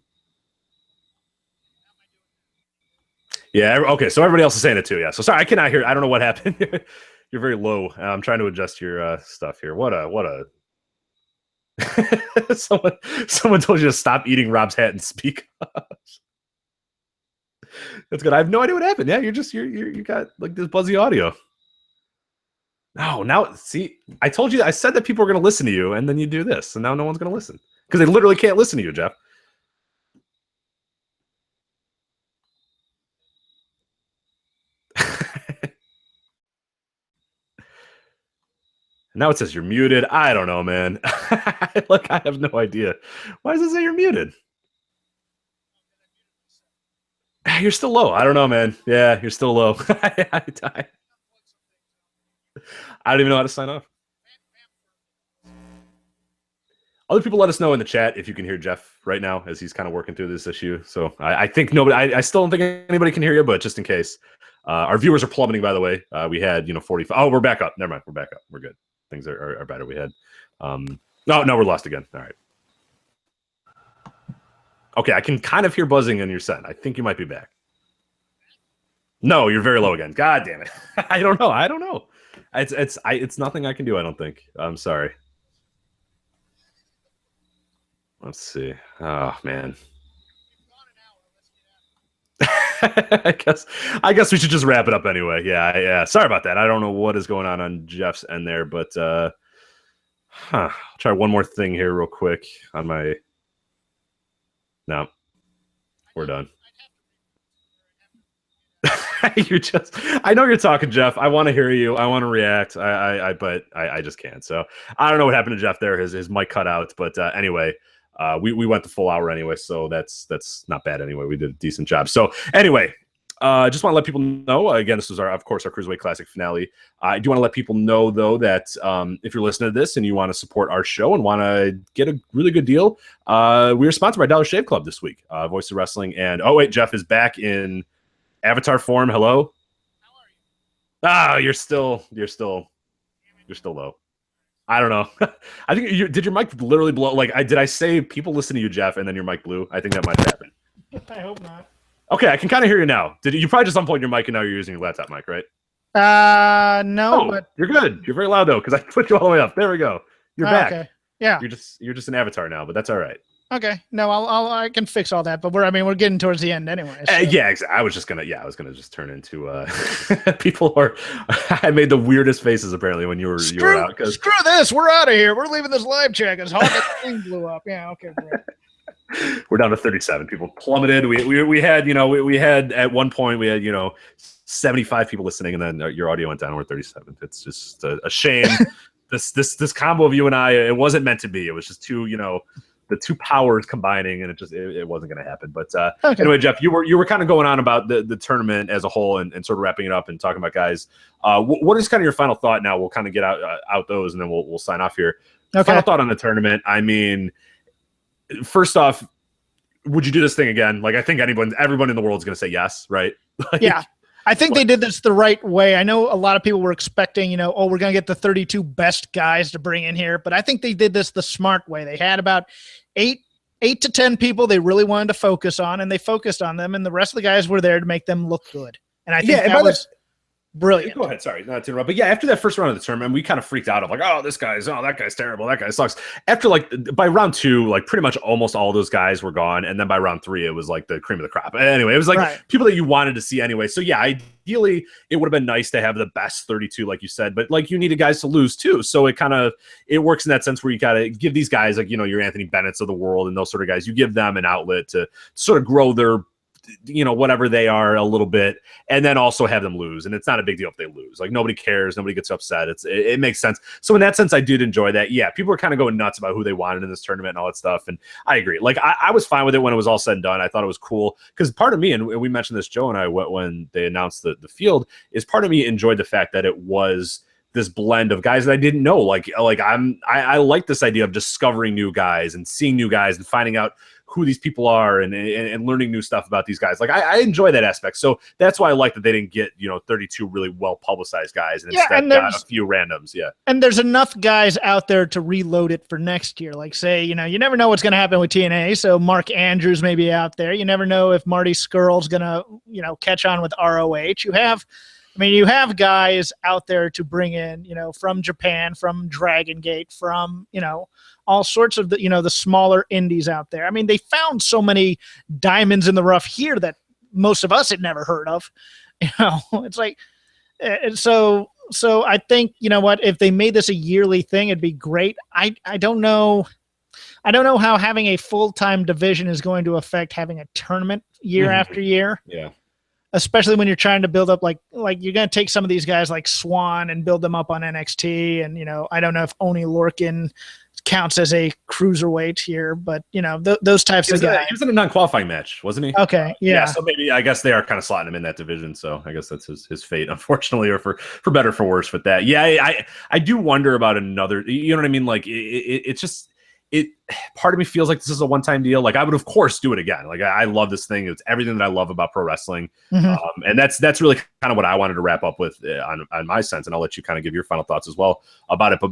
Yeah, okay, so everybody else is saying it too. Yeah, so sorry, I cannot hear. I don't know what happened. You're very low. I'm trying to adjust your stuff here. What a someone told you to stop eating Rob's hat and speak. That's good. I have no idea what happened. Yeah, you got like this buzzy audio. No, now see, I told you, I said that people were going to listen to you, and then you do this, and now no one's going to listen because they literally can't listen to you, Jeff. Now it says you're muted. I don't know, man. Like, I have no idea. Why does it say you're muted? You're still low. I don't know, man. Yeah, you're still low. I don't even know how to sign off. Other people let us know in the chat if you can hear Jeff right now as he's kind of working through this issue. So I think nobody, I still don't think anybody can hear you, but just in case. Our viewers are plummeting, by the way. We had, 45. Oh, we're back up. Never mind. We're back up. We're good. Things are better. We had. No, we're lost again. All right. Okay, I can kind of hear buzzing in your set. I think you might be back. No, you're very low again. God damn it. I don't know. It's nothing I can do, I don't think. I'm sorry. Let's see. Oh, man. I guess we should just wrap it up anyway. Yeah. Sorry about that. I don't know what is going on Jeff's end there, but I'll try one more thing here real quick on my. No, we're done. I know you're talking, Jeff. I want to hear you. I want to react. But I just can't. So I don't know what happened to Jeff there. His mic cut out. But anyway, we went the full hour anyway. So that's not bad anyway. We did a decent job. So anyway, just want to let people know, again, this was of course, our Cruiserweight Classic finale. I do want to let people know, though, that if you're listening to this and you want to support our show and want to get a really good deal, we are sponsored by Dollar Shave Club this week, Voice of Wrestling. And, oh, wait, Jeff is back in avatar form. Hello? How are you? You're still low. I don't know. I think did your mic literally blow? Like, did I say people listen to you, Jeff, and then your mic blew? I think that might happen. I hope not. Okay, I can kind of hear you now. Did you probably just unplugged your mic and now you're using your laptop mic, right? No, but you're good. You're very loud though, because I put you all the way up. There we go. You're back. Okay. Yeah. You're just an avatar now, but that's all right. Okay. No, I can fix all that, but we're getting towards the end anyway. So. Yeah, exactly. I was gonna just turn into people are. I made the weirdest faces apparently when you were out. Screw this. We're out of here. We're leaving this live chat because Hawkins thing blew up. Yeah. Okay. Great. We're down to 37. People plummeted. We had we had at one point we had 75 people listening, and then your audio went down. We're 37. It's just a shame. this combo of you and I, it wasn't meant to be. It was just the two powers combining, and it wasn't going to happen. But okay. Anyway, Jeff, you were kind of going on about the tournament as a whole and sort of wrapping it up and talking about guys. What is kind of your final thought now? We'll kind of get out those, and then we'll sign off here. Okay. Final thought on the tournament. I mean, first off, would you do this thing again? Like, I think everyone in the world is going to say yes, right? Like, yeah. I think they did this the right way. I know a lot of people were expecting, we're going to get the 32 best guys to bring in here, but I think they did this the smart way. They had about eight to 10 people they really wanted to focus on, and they focused on them, and the rest of the guys were there to make them look good. And I think that was brilliant. Go ahead. Sorry, not to interrupt. But yeah, after that first round of the tournament, we kind of freaked out of like, that guy's terrible. That guy sucks. After by round 2, like pretty much almost all those guys were gone. And then by round 3, it was like the cream of the crop. Anyway, it was like people that you wanted to see anyway. So yeah, ideally it would have been nice to have the best 32, like you said, but like you needed guys to lose too. So it works in that sense where you got to give these guys like, your Anthony Bennett's of the world and those sort of guys, you give them an outlet to sort of grow their whatever they are a little bit, and then also have them lose. And it's not a big deal if they lose. Like, nobody cares. Nobody gets upset. It makes sense. So in that sense, I did enjoy that. Yeah, people were kind of going nuts about who they wanted in this tournament and all that stuff. And I agree. Like, I was fine with it when it was all said and done. I thought it was cool because part of me, and we mentioned this, Joe and I, when they announced the field, is part of me enjoyed the fact that it was this blend of guys that I didn't know. I like this idea of discovering new guys and seeing new guys and finding out who these people are and learning new stuff about these guys. Like, I enjoy that aspect. So that's why I like that they didn't get, 32 really well publicized guys and instead got a few randoms. Yeah. And there's enough guys out there to reload it for next year. Like, say, you never know what's going to happen with TNA. So Mark Andrews may be out there. You never know if Marty Skrull's going to, catch on with ROH. You have guys out there to bring in, from Japan, from Dragon Gate, from, all sorts of the smaller indies out there. I mean, they found so many diamonds in the rough here that most of us had never heard of. It's like, and so So I think, you know what, if they made this a yearly thing, it'd be great. I don't know. I don't know how having a full-time division is going to affect having a tournament year after year. Yeah. Especially when you're trying to build up, like you're going to take some of these guys like Swan and build them up on NXT. And, you know, I don't know if Oney Lorcan counts as a cruiserweight here, but, you know, those types of guys. He was in a non-qualifying match, wasn't he? Okay, yeah. So maybe, I guess they are kind of slotting him in that division. So I guess that's his fate, unfortunately, or for better or for worse with that. Yeah, I do wonder about another, you know what I mean? Like, it's just, part of me feels like this is a one-time deal. Like, I would of course do it again. Like, I love this thing. It's everything that I love about pro wrestling. And that's really kind of what I wanted to wrap up with on my sense. And I'll let you kind of give your final thoughts as well about it. But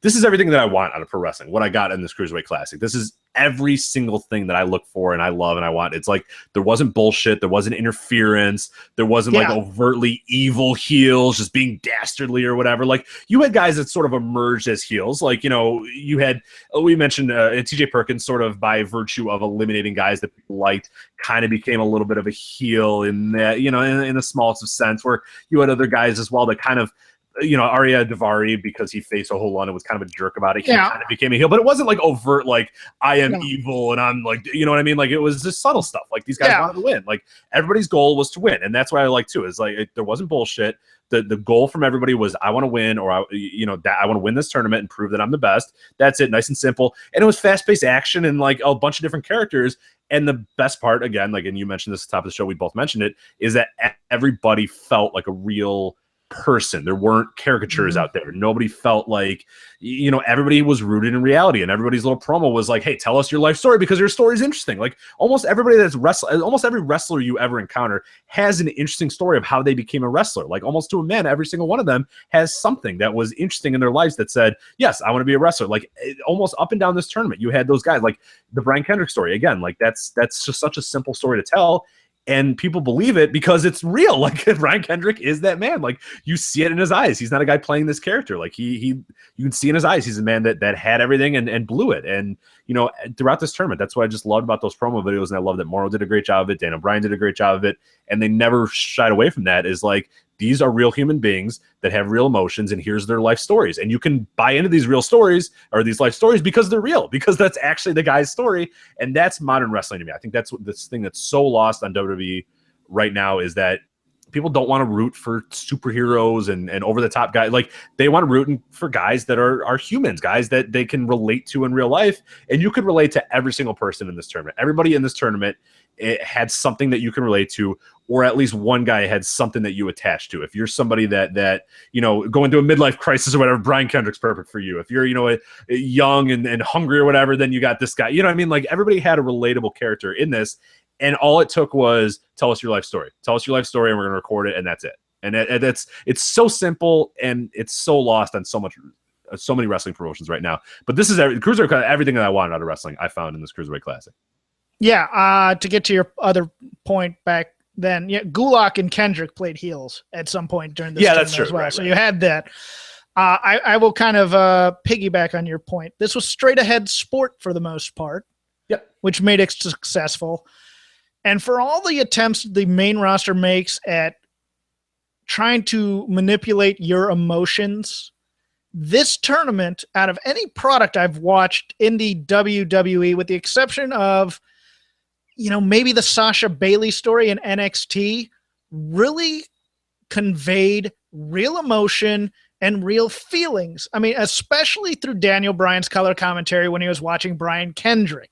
this is everything that I want out of pro wrestling. What I got in this Cruiserweight Classic. This is every single thing that I look for and I love and I want. It's like, there wasn't bullshit. There wasn't interference. There wasn't like overtly evil heels just being dastardly or whatever. Like, you had guys that sort of emerged as heels. Like, you know, you had, we mentioned TJ Perkins sort of by virtue of eliminating guys that people liked kind of became a little bit of a heel in that, you know, in the smallest of sense, where you had other guys as well that kind of, you know, Arya Davari, because he faced a whole lot and was kind of a jerk about it, he kind of became a heel, but it wasn't like overt, like, I am evil and I'm like, you know what I mean? Like, it was just subtle stuff. Like, these guys wanted to win. Like, everybody's goal was to win. And that's what I like too, is like, there wasn't bullshit. The goal from everybody was, I want to win, or I want to win this tournament and prove that I'm the best. That's it. Nice and simple. And it was fast-paced action and like a bunch of different characters. And the best part, again, like, and you mentioned this at the top of the show, we both mentioned it, is that everybody felt like a real person. There weren't caricatures out there. Nobody felt like, you know, everybody was rooted in reality, and everybody's little promo was like, hey, tell us your life story because your story is interesting. Like, almost everybody almost every wrestler you ever encounter has an interesting story of how they became a wrestler. Like, almost to a man, every single one of them has something that was interesting in their lives that said, yes, I want to be a wrestler. Like, almost up and down this tournament, you had those guys, like the Brian Kendrick story. Again, like, that's just such a simple story to tell. And people believe it because it's real. Like, Brian Kendrick is that man. Like, you see it in his eyes. He's not a guy playing this character. Like, you can see in his eyes, he's a man that had everything and blew it. And, you know, throughout this tournament, that's what I just loved about those promo videos. And I love that Morrow did a great job of it. Dan O'Brien did a great job of it. And they never shied away from that. Is like, these are real human beings that have real emotions, and here's their life stories. And you can buy into these real stories or these life stories because they're real, because that's actually the guy's story. And that's modern wrestling to me. I think that's this thing that's so lost on WWE right now, is that people don't want to root for superheroes and over the top guys. Like, they want to root for guys that are humans, guys that they can relate to in real life. And you could relate to every single person in this tournament. Everybody in this tournament, it had something that you can relate to, or at least one guy had something that you attach to. If you're somebody that you know, going through a midlife crisis or whatever, Brian Kendrick's perfect for you. If you're, you know, a young and hungry or whatever, then you got this guy. You know what I mean? Like, everybody had a relatable character in this. And all it took was, tell us your life story. Tell us your life story, and we're going to record it, and that's it. And it's so simple, and it's so lost on so many wrestling promotions right now. But this is Cruiserweight, everything that I wanted out of wrestling, I found in this Cruiserweight Classic. Yeah, to get to your other point back then, Gulak and Kendrick played heels at some point during this tournament as well. Right, so you had that. I will kind of piggyback on your point. This was straight ahead sport for the most part, which made it successful. And for all the attempts the main roster makes at trying to manipulate your emotions, this tournament, out of any product I've watched in the WWE, with the exception of, you know, maybe the Sasha Bailey story in NXT, really conveyed real emotion and real feelings. I mean, especially through Daniel Bryan's color commentary when he was watching Brian Kendrick.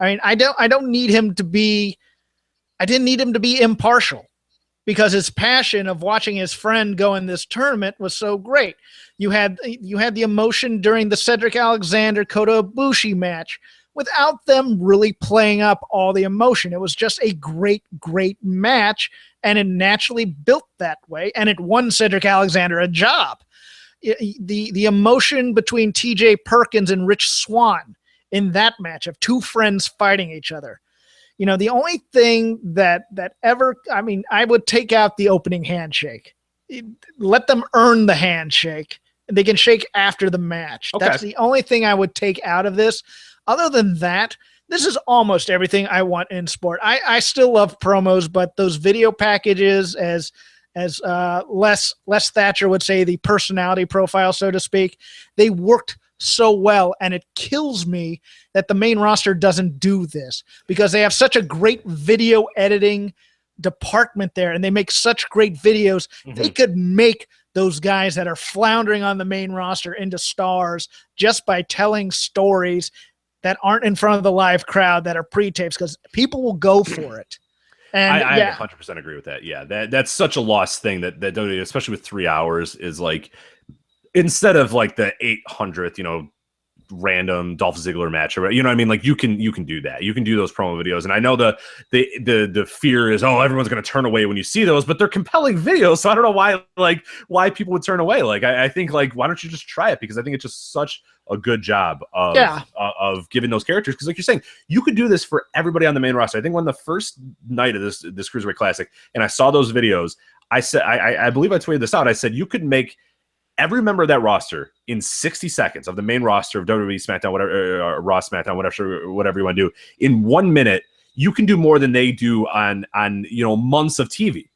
I mean, I didn't need him to be impartial, because his passion of watching his friend go in this tournament was so great. You had the emotion during the Cedric Alexander Kota Ibushi match without them really playing up all the emotion. It was just a great, great match, and it naturally built that way, and it won Cedric Alexander a job. The emotion between TJ Perkins and Rich Swann in that match of two friends fighting each other. You know, the only thing that ever, I mean, I would take out the opening handshake. Let them earn the handshake. They can shake after the match. Okay. That's the only thing I would take out of this. Other than that, this is almost everything I want in sport. I still love promos, but those video packages, as as Les Thatcher would say, the personality profile, so to speak. They worked so well, and it kills me that the main roster doesn't do this, because they have such a great video editing department there, and they make such great videos. They could make those guys that are floundering on the main roster into stars just by telling stories that aren't in front of the live crowd, that are pre-tapes, because people will go for it. And I 100% agree with that. Yeah, that's such a lost thing that WWE, especially with 3 hours, is like, instead of like the 800th, random Dolph Ziggler match, or you know what I mean? Like you can do that. You can do those promo videos. And I know the fear is, oh, everyone's going to turn away when you see those, but they're compelling videos. So I don't know why people would turn away. Like, I think, like, why don't you just try it? Because I think it's just such a good job of giving those characters. Because like you're saying, you could do this for everybody on the main roster. I think when the first night of this Cruiserweight Classic, and I saw those videos, I said, I believe I tweeted this out. I said, you could make every member of that roster in 60 seconds of the main roster of WWE SmackDown, whatever, or Raw, SmackDown, whatever you want to do. In 1 minute, you can do more than they do on months of TV.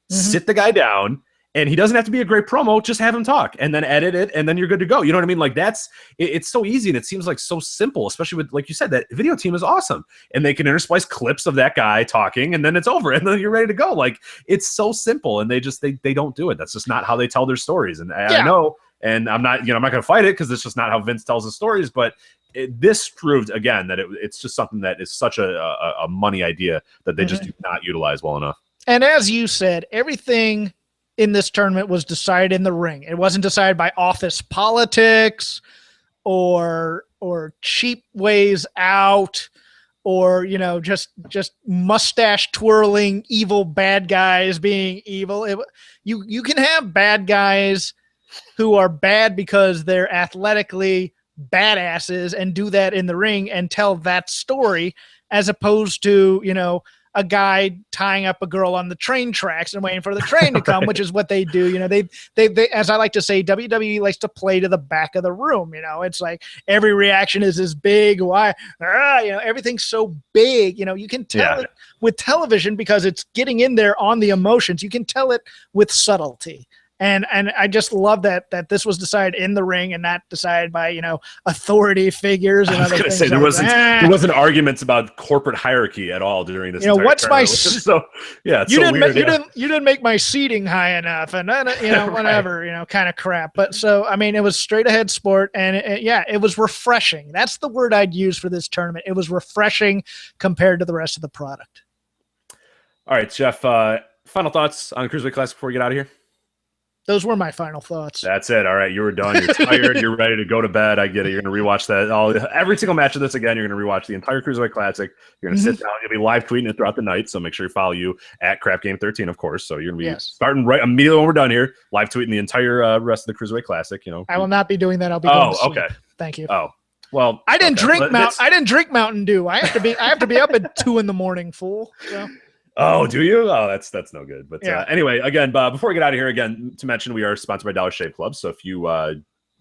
Sit the guy down, and he doesn't have to be a great promo. Just have him talk, and then edit it, and then you're good to go. You know what I mean? Like, it's so easy, and it seems like so simple, especially with, like you said, that video team is awesome, and they can intersplice clips of that guy talking, and then it's over, and then you're ready to go. Like, it's so simple, and they don't do it. That's just not how they tell their stories. And I know, and I'm not going to fight it, because it's just not how Vince tells his stories. But this proved again that it's just something that is such a money idea that they just do not utilize well enough. And as you said, everything in this tournament was decided in the ring. It wasn't decided by office politics or cheap ways out, or just mustache twirling evil bad guys being evil. You can have bad guys who are bad because they're athletically badasses and do that in the ring and tell that story, as opposed to a guy tying up a girl on the train tracks and waiting for the train to come, which is what they do. They, as I like to say, WWE likes to play to the back of the room. It's like every reaction is this big, everything's so big. You can tell it with television because it's getting in there on the emotions. You can tell it with subtlety. And I just love that this was decided in the ring and not decided by authority figures. And I was going to say there wasn't arguments about corporate hierarchy at all during this. What's my you didn't make my seating high enough, and whatever kind of crap. But so I mean, it was straight ahead sport, and it was refreshing. That's the word I'd use for this tournament. It was refreshing compared to the rest of the product. All right, Jeff. Final thoughts on Cruiserweight Classic before we get out of here. Those were my final thoughts. That's it. All right. You were done. You're tired. You're ready to go to bed. I get it. You're going to rewatch every single match of this again. You're going to rewatch the entire Cruiserweight Classic. You're going to sit down. You'll be live tweeting it throughout the night. So make sure you follow you at CrapGame13, of course. So you're going to be starting right immediately when we're done here, live tweeting the entire rest of the Cruiserweight Classic. I will not be doing that. I'll be going to sleep. Okay. Thank you. Oh, well, I didn't drink Mountain Dew. I have to be up at 2 a.m, fool. So. Oh, do you? Oh, that's no good. But anyway, again, before we get out of here, again, to mention we are sponsored by Dollar Shave Club. So if you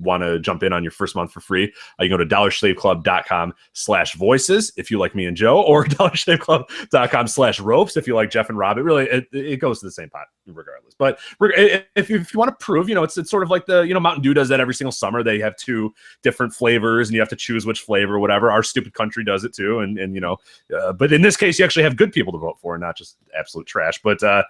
want to jump in on your first month for free, you can go to dollarshaveclub.com/voices if you like me and Joe, or dollarshaveclub.com/ropes if you like Jeff and Rob. It goes to the same pot regardless. But if you want to prove, it's sort of like the Mountain Dew does that every single summer. They have 2 different flavors, and you have to choose which flavor, whatever. Our stupid country does it too, and but in this case, you actually have good people to vote for, and not just absolute trash. But so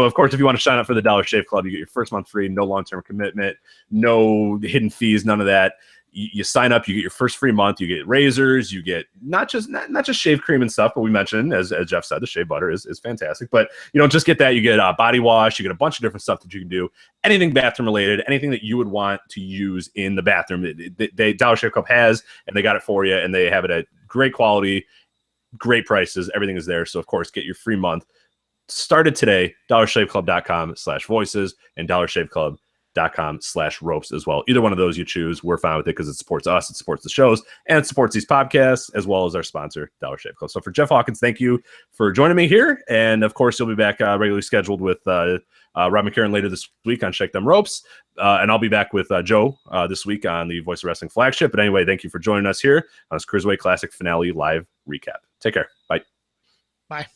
of course, if you want to sign up for the Dollar Shave Club, you get your first month free, no long-term commitment, no hidden fees, none of that. You sign up, you get your first free month, you get razors, you get not just shave cream and stuff, but we mentioned, as Jeff said, the shave butter is fantastic. But you don't just get that, you get body wash, you get a bunch of different stuff that you can do, anything bathroom related, anything that you would want to use in the bathroom. Dollar Shave Club has, and they got it for you, and they have it at great quality, great prices. Everything is there. So of course, get your free month started today. dollarshaveclub.com/voices and dollarshaveclub.com/ropes as well. Either one of those you choose, we're fine with it, because it supports us, it supports the shows, and it supports these podcasts, as well as our sponsor, Dollar Shave Club. So for Jeff Hawkins, thank you for joining me here. And of course, you'll be back regularly scheduled with Rob McCarron later this week on Shake Them Ropes. And I'll be back with Joe this week on the Voice of Wrestling flagship. But anyway, thank you for joining us here on this Cruiserweight Classic finale live recap. Take care. Bye. Bye.